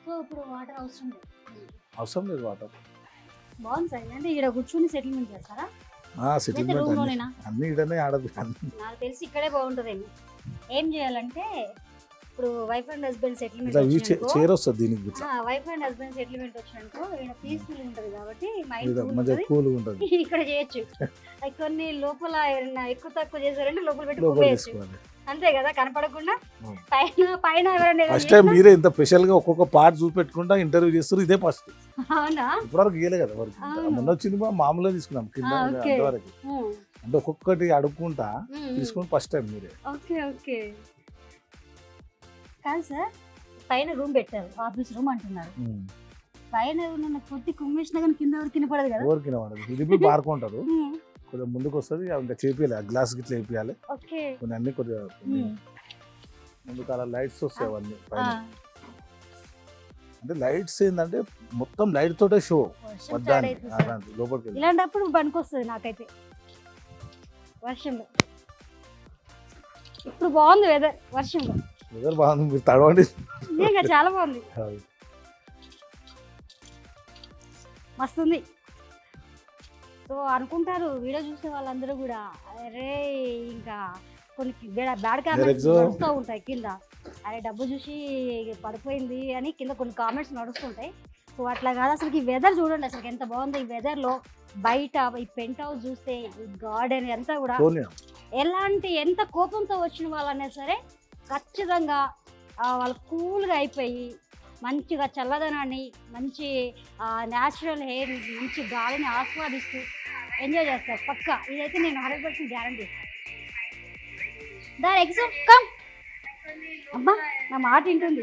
సో ఇప్పుడు వాటర్ అవసరం లేదు. అవసరం లేదు వాటర్. బాగుంది సార్. అంటే ఇక్కడ కూర్చొని సెటిల్మెంట్ చేస్తారా? సెటిల్మెంట్ రూమ్ లోనేనా? అన్ని ఇడనే ఆడదు. నాకు తెలిసి ఇక్కడే బాగుంటుందేమో. ఏం చేయాలంటే ఇప్పుడు వైఫ్ అండ్ హస్బెండ్ సెటిల్మెంట్ ఇట్లా చైర్ వస్తుంది దీనికి ఇట్లా వైఫ్ అండ్ హస్బెండ్ సెటిల్మెంట్ వచ్చిననుకో ఇక్కడ పీస్ఫుల్ ఉంటది కాబట్టి మైండ్ ఇది మంచిగా కూల్గా ఉంటుంది. ఇక్కడ చేయొచ్చు. అవి కొన్ని లోపల ఎవరైనా ఎక్కువ తక్కువ చేశారంటే లోపల పెట్టి లోపల కుప్పేయచ్చు. తీసుకోవాలి. అంతే కదా, కనపడకుండా. అవును. పైన పైన ఎవరైనా ఏదైనా ఫస్ట్ టైం చేసినా- మీరే ఇంత స్పెషల్ గా ఒక్కొక్క పార్ట్ చూపెట్టుకుంటా ఇంటర్వ్యూ చేస్తారు. ఇదే ఫస్ట్. అవునా? ఇప్పటివరకు గీయలే కదా వరకు. అవును. మొన్న వచ్చింది మామూలుగా తీసుకున్నాం కింద ఓకే. అంతవరకు. అంటే ఒక్కొక్కటి అడుక్కుంటా తీసుకుని ఫస్ట్ టైం మీరే. Okay okay. కాదు సార్, పైన రూమ్ పెట్టారు, ఆఫీస్ రూమ్ అంటున్నారు. పైన ఉన్న కొద్ది కుమ్మేసినా కానీ కింద ఎవరు కినపడదు కదా. ఎవరికి వాడదు. ఇది పోయి పారుకుంటారు. కొంచెం ముందుకు వస్తుంది ఇంకా చేపియాలి. గ్లాస్ గిట్లా వేపియాలి. ఓకే. కొన్ని అన్ని కొద్దిగా ముందుకు అలా లైట్స్ వస్తాయి అవన్నీ పైన. అంటే లైట్స్ ఏంటంటే మొత్తం లైట్ తోటే షో వద్దాన్ని లోపలికి వెళ్ళి. ఇలాంటప్పుడు పనికొస్తుంది నాకైతే వర్షంలో. ఇప్పుడు బాగుంది వెదర్ వర్షంలో. వెదర్ బాగుంది, మీరు తడవండి. నిజంగా చాలా బాగుంది, మస్తుంది. సో అనుకుంటారు వీడియో చూసే వాళ్ళందరూ కూడా, అరే ఇంకా కొన్ని బ్యాడ్ కామెంట్స్ నడుస్తూ ఉంటాయి కింద, అరే డబ్బు చూసి పడిపోయింది అని కింద కొన్ని కామెంట్స్ నడుస్తుంటాయి. సో అట్లా కాదు, అసలు ఈ వెదర్ చూడండి అసలు ఎంత బాగుంది. ఈ వెదర్లో బయట ఈ పెంట్ హౌస్ చూస్తే, ఈ గార్డెన్ అంతా కూడా ఎలాంటి ఎంత కోపంతో వచ్చిన వాళ్ళైనా సరే ఖచ్చితంగా వాళ్ళు కూల్గా అయిపోయి మంచిగా చల్లదనాన్ని, మంచి న్యాచురల్ హెయిర్, మంచి గాలిని ఆస్వాదిస్తూ ఎంజాయ్ చేస్తారు పక్కా. ఇదైతే నేను 100% గ్యారంటీ. దాని ఎగ్జామ్ కమ్ అబ్బా, నా మాట వింటుంది.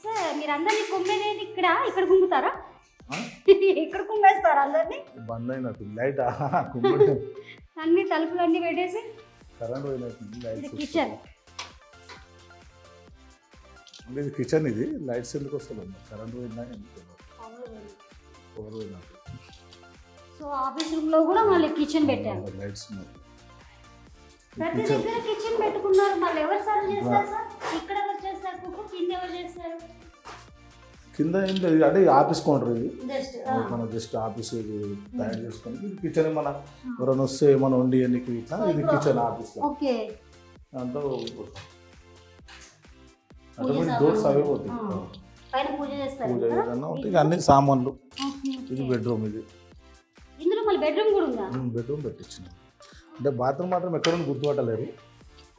సార్ మీరు అందరినీ కుమ్మేది ఇక్కడ కుమ్ముతారా? ఇక్కడ కుమ్మేస్తారా అందరినీ? బంద్ అయినట్టు లైట్ అన్ని తలుపులు అన్ని పెట్టేసి. కరెంట్ పోయినట్టు. ఇది కిచెన్. అంటే ఇది కిచెన్. ఇది లైట్స్ ఎందుకు వస్తుంది? కరెంట్ పోయినా పవర్ పోయినట్టు. సో ఆఫీస్ రూమ్ లో కూడా మళ్ళీ కిచెన్ పెట్టారు. లైట్స్ ఉన్నాయి. ప్రతి దగ్గర కిచెన్ పెట్టుకున్నారు. మళ్ళీ ఎవరు సర్వ్ చేస్తారు సార్? ఇక్కడ ఎవరు చేస్తారు కుక్? కింద ఎవరు చేస్తారు? కింద ఏం లేదు, అంటే ఆఫీస్ కౌంటర్ ఇది. జస్ట్ మనం జస్ట్ ఆఫీస్ తయారు చేసుకొని ఇది కిచెన్. మన ఎవరైనా వస్తే మనం వండి ఎన్నికి ఇట్లా ఇది కిచెన్ ఆఫీస్. ఓకే. దాంతో డోర్స్ అవే పోతాయి. పైన పూజ చేస్తారు. పూజ ఏదన్నా ఉంటే ఇక అన్ని సామాన్లు. ఇది బెడ్రూమ్. ఇది ఇందులో మళ్ళీ బెడ్రూమ్ కూడా ఉందా? బెడ్రూమ్ పెట్టించిన. అంటే బాత్రూమ్ మాత్రం ఎక్కడ గుర్తుపట్టలేరు.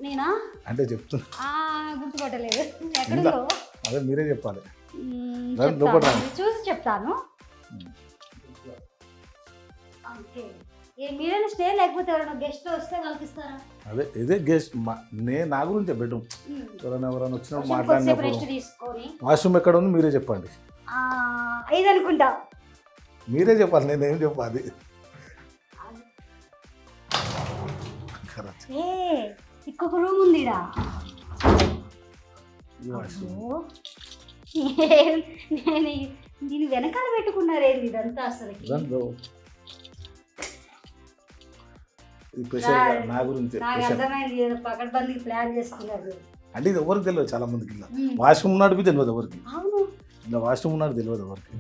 నేనా అంటే చెప్తున్నా, గుర్తుపట్టలేదు. ఎక్కడుందో అదే మీరే చెప్పాలి. చూసి చెప్తాను. ఓకే. మీరైనా స్టే లేకపోతే ఎవరైనా గెస్ట్ వస్తే కల్పిస్తారా? అదే ఇదే గెస్ట్. నా గురించే బెడ్రూమ్. ఎవరైనా వచ్చినప్పుడు మాట్లాడినప్పుడు వాష్రూమ్ ఎక్కడ ఉంది మీరే చెప్పండి. ఇది అనుకుంటా మీరే చెప్పాలి, నేనేం చెప్పాలి. ఇంకొక రూమ్ ఉంది. నేను దీని వెనకాల పెట్టుకున్నారేంది ఇదంతా అసలు? నా గురించి అర్థమైంది, పకడ్బందీ ప్లాన్ చేసుకున్నారు. అంటే ఇది ఎవరికి తెలియదు, చాలా మందికి. ఇలా వాష్రూమ్ ఉన్నాడు తెలియదు ఎవరికి. ఇలా వాష్రూమ్ ఉన్నాడు తెలియదు ఎవరికి.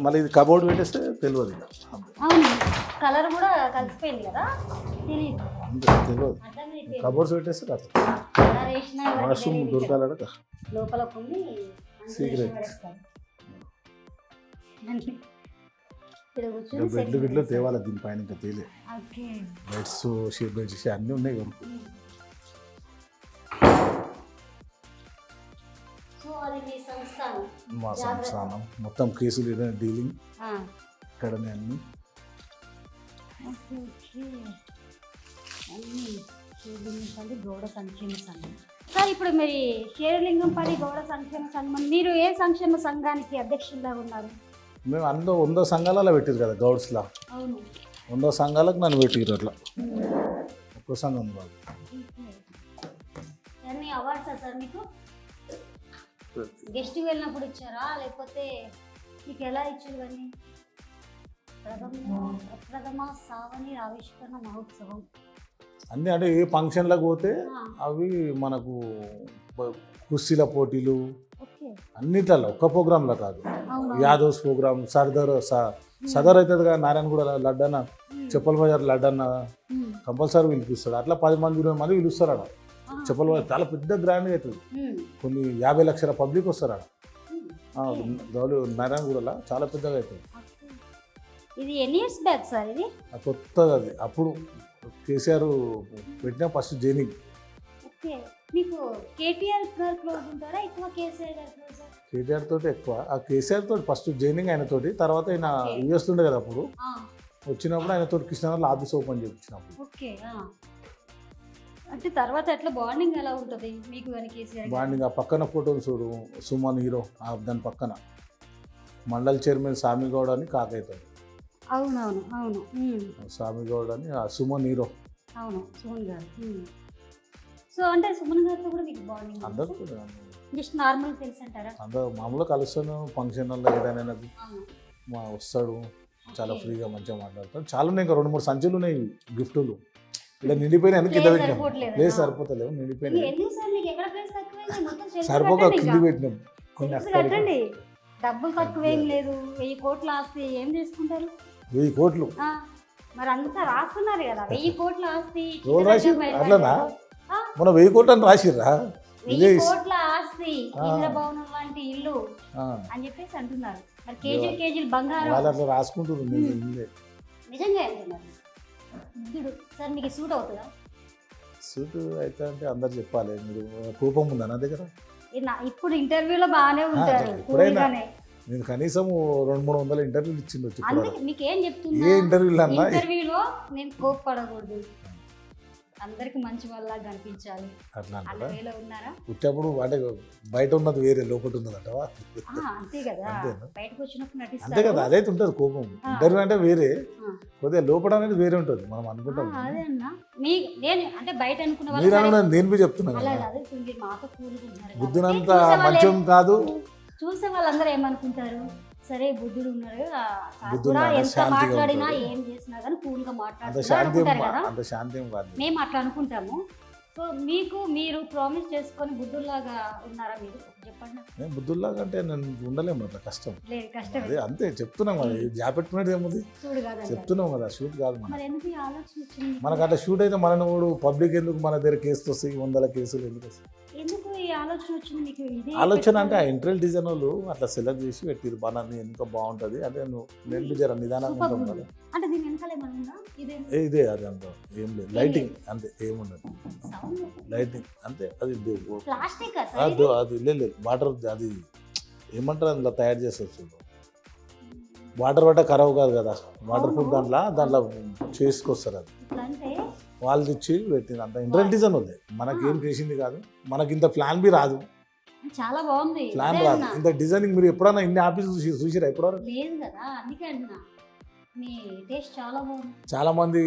మళ్ళీ ఇది కబోర్డ్ పెట్టేస్తే తెలియదు. అవును, కలర్ కూడా కలిసిపోయింది కదా, తెలియదు. కబోర్డ్స్ పెట్టేస్తే కాదు. వాష్రూమ్ దొరకాలట లోపల సీక్రెట్. బెడ్లు గిడ్లు తేవాలి దీనిపైన, ఇంకా తేలే. బెడ్స్ బెడ్స్ అన్నీ ఉన్నాయి కదా. మా సంస్థానం మొత్తం కేసులు డీలింగ్ ఇక్కడనే అన్ని. గౌడ సంక్షేమ సంఘం సార్. ఇప్పుడు మరి షేర్లింగంపల్లి గౌడ సంక్షేమ సంఘం, మీరు ఏ సంక్షేమ సంఘానికి అధ్యక్షులుగా ఉన్నారు? మేము అందులో 100 సంఘాలలో పెట్టారు కదా గౌడ్స్లా. అవును, 100 సంఘాలకు నన్ను పెట్టారు. అట్లా ఒక్క సంఘం కాదు. మీ అవార్డ్సా సార్ మీకు? గెస్ట్ వెళ్ళినప్పుడు ఇచ్చారా లేకపోతే మీకు ఎలా ఇచ్చారు ఇవన్నీ? ప్రథమ సావని ఆవిష్కరణ మహోత్సవం అన్నీ అంటే ఏ ఫంక్షన్లకు పోతే అవి మనకు కుస్తీల పోటీలు అన్నిట్లలో ఒక్క ప్రోగ్రాంలో కాదు. యాదవ్స్ ప్రోగ్రామ్, సదర్ అవుతుంది కదా, నారాయణగూడ లడ్డన్న, చెప్పల బజార్ లడ్డన్న కంపల్సరీ పిలిపిస్తాడు. అట్లా 10 మంది 20 మంది పిలుస్తారు ఆడ. చెప్పల బజార్ చాలా పెద్ద గ్రాండ్గా అవుతుంది. కొన్ని 50 లక్షల పబ్లిక్ వస్తారు ఆడ. నారాయణగూడలో చాలా పెద్దగా అవుతుంది. ఇది ఎన్ని ఇయర్స్ బ్యాక్ సార్? ఇది కొత్తగా, అది అప్పుడు కేసీఆర్ పెట్టిన ఫస్ట్ జైనింగ్. ఓకే, మీకు కేటీఆర్ గారు క్లోజ్ ఉంటారా ఎక్కువ కేసీఆర్ గారు క్లోజ్? కేటీఆర్ తోటి ఎక్కువ. ఆ కేసీఆర్ తోటి ఫస్ట్ జైనింగ్ ఆయన తోటి, తర్వాత ఆయన యూఎస్ ఉండే కదా అప్పుడు, వచ్చినప్పుడు ఆయన తోటి కృష్ణనగర్లో ఆఫీస్ ఓపెన్ చేయించినప్పుడు. ఓకే, అంటే తర్వాత ఎట్లా బాండింగ్ ఎలా ఉంటుంది మీకు కానీ కేసీఆర్? బాండింగ్ ఆ పక్కన ఫోటోలు చూడు, సుమన్ హీరో, దాని పక్కన మండల్ చైర్మన్ సామిగౌడ్ అని కాకైతాడు. అవునవును అవును, సామిగౌడ్ అని సుమన్ హీరో. అవును, సుమన్ గారు. సో అంటే సుమన్ గారితో కూడా మీకు బాండింగ్? అందరూ జస్ట్ నార్మల్ తెలుసు అంటారా? అందరూ మామూలుగా కలుస్తాను, ఫంక్షన్లో ఏదైనా వస్తాడు, చాలా ఫ్రీగా మంచిగా మాట్లాడతాడు. చాలా ఉన్నాయి, ఇంకా 2-3 సంచులు ఉన్నాయి గిఫ్టులు. ఇలా నిండిపోయినా కింద పెట్టినాం, లేదు సరిపోతలేవు, నిండిపోయినాయి. సరిపోక కింద పెట్టినాం. డబ్బులు తక్కువేం లేదు, 1000 కోట్ల ఆస్తి ఏం చేసుకుంటారు? 1000 కోట్లు మరి అంతా రాస్తున్నారు కదా, 1000 కోట్ల ఆస్తి. అట్లనా? మన 1000 కోట్లు అని రాసిర్రా? 1000 కోట్ల ఆస్తి, ఇంద్రభవనం లాంటి ఇల్లు అని చెప్పేసి అంటున్నారు. మరి కేజీలు బంగారం వాళ్ళు అట్లా రాసుకుంటున్నారు. నిజంగా అంటున్నారు. బుద్ధుడు సార్ మీకు సూట్ అవుతుందా? సూట్ అయితే అంటే అందరు చెప్పాలి. మీరు కోపం ఉందా నా దగ్గర? ఇప్పుడు ఇంటర్వ్యూలో బాగానే ఉంటారు. నేను కనీసం 200-300 ఇంటర్వ్యూలు ఇచ్చిండొచ్చు. మీకేం చెప్తున్నా, ఏ ఇంటర్వ్యూలో ఇంటర్వ్యూలో నేను కోప్పడకూడదు, అందరికి మంచి వాళ్ళ కనిపించాలి అట్లా ఉన్నారా? పుట్టేప్పుడు అంటే బయట ఉన్నది వేరే, లోపల ఉన్నది అంటవా? అంతే కదా, బయటకు వచ్చినప్పుడు నటిస్తారు. అంతే కదా, అదైతే ఉంటుంది కోపం. ఇంటర్వ్యూ అంటే వేరే, కొద్దిగా లోపల అనేది వేరే ఉంటుంది. మనం అనుకుంటాం. అదే అన్న, నేను అంటే బయట అనుకున్న నేను బి చెప్తున్నాను, మాతో కూలుకుంటున్నారు, బుద్ధునంత మంచం కాదు. చూసే వాళ్ళందరూ ఏమనుకుంటారు, సరే బుద్ధుడు ఉన్నాడు, ఎంత మాట్లాడినా ఏం చేసినా కానీ కూల్ గా మాట్లాడుతున్నారు. మేము అట్లా అనుకుంటాము. సో మీరు ప్రామిస్ చేసుకొని బుద్ధుల్లాగా ఉన్నారా మీరు? చెప్పండి. నేను బుద్ధుల్లాగా అంటే నేను ఉండలేము, అట్లా కష్టం. అదే అంతే చెప్తున్నాం కదా, జాపెట్టుకునేది ఏముంది చెప్తున్నాం కదా, షూట్ కాదు మనకు. అట్లా షూట్ అయితే మన పబ్లిక్ ఎందుకు, మన దగ్గర కేసులు వస్తాయి, 100 కేసులు ఎందుకు వస్తాయి? ఆలోచన అంటే ఆ ఇంటీరియర్ డిజైన్ వాళ్ళు అట్లా సెలెక్ట్ చేసి పెట్టిరు, బాగా ఎంత బాగుంటుంది. అదే నేను జర నిదానంగా ఉంటాం కదా. ఇదే అది అంత ఏం లేదు, లైటింగ్ అంతే, ఏముండదు లైటింగ్ అంతే. అది అది లేదు వాటర్, అది ఏమంటారు అందులో తయారు చేస్తారు చూడు, వాటర్ పట్ట ఖరాబ్ కాదు కదా, వాటర్ ప్రూఫ్ దాంట్లో చేసుకొస్తారు. అది వాళ్ళు తెచ్చి పెట్టింది, అంత ఇంటీరియర్ డిజైన్ ఉంది. మనకేం చేసింది కాదు, మనకి ఇంత ప్లాన్ బి రాదు. చాలా బాగుంది ప్లాన్ రాదు, ఇంత డిజైనింగ్. మీరు ఎప్పుడన్నా ఇన్ని ఆఫీసులు చూసిరా? ఎప్పుడన్నా లేదు కదా, అందుకే అంటున్నా. మీ టేస్ట్ చాలా బాగుంది. చాలా మంది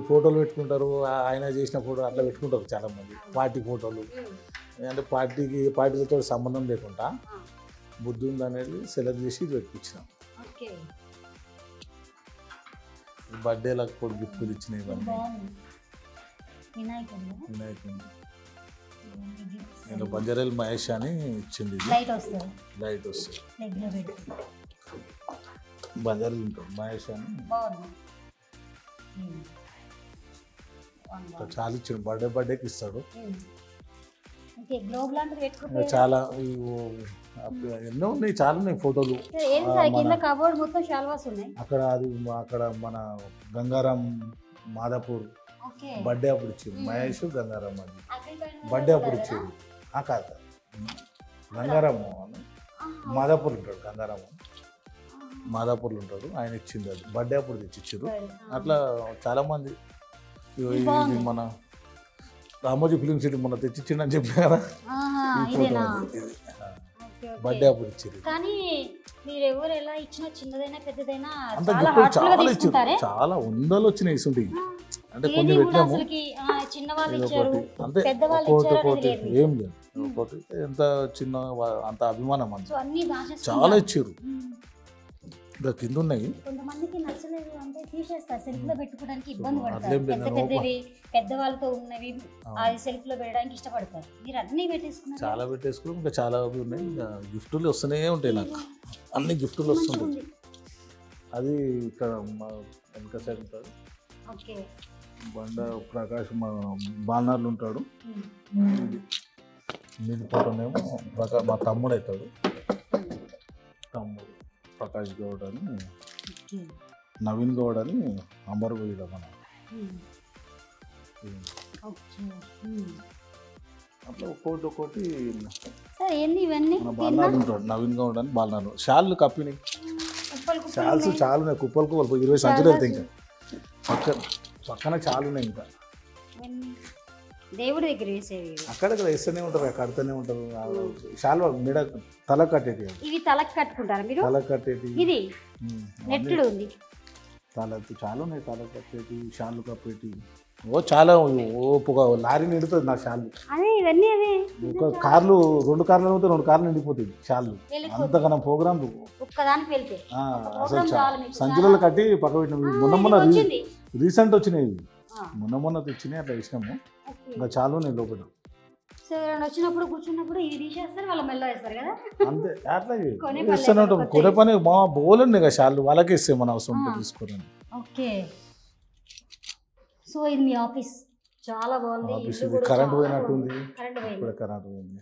ఫోటోలు పెట్టుకుంటారు, ఆయన చేసిన ఫోటో అట్లా పెట్టుకుంటారు చాలా మంది, పార్టీ ఫోటోలు. అంటే పార్టీలతో సంబంధం లేకుండా బుద్ధుంది అనేది సెలెక్ట్ చేసి పెట్టించినాం. బర్త్డేలకు కూడా గిఫ్ట్లు ఇచ్చినాయి ఇవన్నీ. వినాయకుడు నేను బంజారాల్ మహేష్ అని ఇచ్చింది. లైట్ వస్తుంది బంజారాలు ఉంటాడు మహేష్ అని చాలా ఇచ్చాడు. బర్త్డేకి ఇస్తాడు. చాలా ఎన్నో ఉన్నాయి, చాలా ఉన్నాయి ఫోటోలు. అక్కడ అది అక్కడ మన గంగారాం మాదాపూర్ బర్త్డే అప్పుడు ఇచ్చింది మహేష్. గంగారాం అది బర్త్డే అప్పుడు ఇచ్చింది. కాదు గంగారాం మాదాపూర్ ఉంటాడు, గంగారాం మాదాపూర్లో ఉంటాడు, ఆయన ఇచ్చింది. అది బర్త్డే అప్పుడు తెచ్చిచ్చారు. అట్లా చాలామంది. ఇది మన రామోజీ ఫిలిం సిటీ మొన్న తెచ్చిచ్చిండు అని చెప్పిన కదా, బర్త్డే అప్పుడు ఇచ్చారు. కానీ మీరు ఎవరు ఎలా ఇచ్చినా చిన్నదైనా పెద్దదైనా అంత గిఫ్ట్ చాలా ఇచ్చారు. చాలా 100 వచ్చినాయి ఇసుంటి. అంటే కొన్ని పెట్టాము, చిన్న వాళ్ళు ఇది ఇచ్చారు ఒకటి అంతే, పెద్దవాళ్ళు ఒక్కొక్కటి ఇచ్చారు ఒక్కొక్కటి అనేది లేదు. ఏం లేదు. ఒక్కొక్కటి ఎంత చిన్న అంత అభిమానం అంత సో అన్ని దాచేసుకుంటారు. చాలా ఇచ్చారు. ఇంకా కింద ఉన్నాయి కొంతమందికి నచ్చలేదు అంటే తీసేస్తారు, సెల్ఫ్ లో పెట్టుకోవడానికి ఇబ్బంది పడతారు. అట్లేం లేదు, పెద్ద పెద్దవి పెద్దవాళ్ళతో ఉన్నవి అది సెల్ఫ్ లో పెట్టడానికి ఇష్టపడతారు. మీరు అన్ని పెట్టేసుకున్నారు. చాలా పెట్టేసుకుని ఇంకా చాలా అవి ఉన్నాయి. ఇంకా గిఫ్టులు వస్తూనే ఉంటాయి నాకు, అన్ని గిఫ్టులు వస్తుంటాయి. అది ఇక్కడ మా వెనక సైడ్ ఉంటాడు ఓకే. బండ ప్రకాష్, మా బాలనార్లు ఉంటాడు. మీది ఫోటోనేమో మా తమ్ముడు అవుతాడు, తమ్ముడు ప్రకాష్ గౌడ్ అని, నవీన్ గౌడ్ అని అమరవీడ మన అట్లా ఒక్కొక్కటి సార్ ఏంది ఇవన్నీ? మన బాలనార్లు ఉంటాడు, నవీన్ గౌడ్ అని బాలనార్లు. షాళ్ళు కప్పినాయి, షాల్స్ చాలా ఉన్నాయి, కుప్పలు కుప్పలు 20 సంచులు వెళ్తాయి. ఇంకా పక్కన చాలా ఉన్నాయి. ఇంకా దేవుడి దగ్గర వేసేవి అక్కడక్కడ వేస్తూనే ఉంటారు, కడుతూనే ఉంటారు. షాల్ మెడ తల కట్టేటి, ఇవి తలకు కట్టుకుంటారా మీరు? తల కట్టేటి ఇది నెట్టుడు ఉంది, తలకు చాలా ఉన్నాయి. తల కట్టేటి, షాళ్ళు కప్పేటి, ఓ చాలా ఒక లారీ నిండుతుంది నా షాళ్ళు. అదే ఇవన్నీ అవే. ఒక కార్లు 2 కార్లు అయితే 2 కార్లు నిండిపోతాయి షాళ్ళు. అంతకన్నా ప్రోగ్రాంలు ఒక్కదానికి వెళ్తే అసలు సంచులలో కట్టి పక్క పెట్టిన మొన్న రీసెంట్ వచ్చినాయి, మొన్న తెచ్చినాయి. అట్లా వేసినాము. ఇంకా చాలా ఉన్నాయి లోపల. సో వచ్చినప్పుడు కూర్చున్నప్పుడు ఇది తీసేస్తారు, వాళ్ళ మెల్ల వేస్తారు కదా. అంతే, అట్లా ఇస్తూనే ఉంటాం. కొనే పని మా బోలండి ఇక షాళ్ళు వాళ్ళకి ఇస్తే మన అవసరం తీసుకోరండి. ఓకే. సో ఇది మీ ఆఫీస్ చాలా బాగుంది. ఆఫీస్ ఇది కరెంట్ పోయినట్టుంది, కరెంట్ పోయింది. ఇప్పుడు కరెంట్ పోయింది.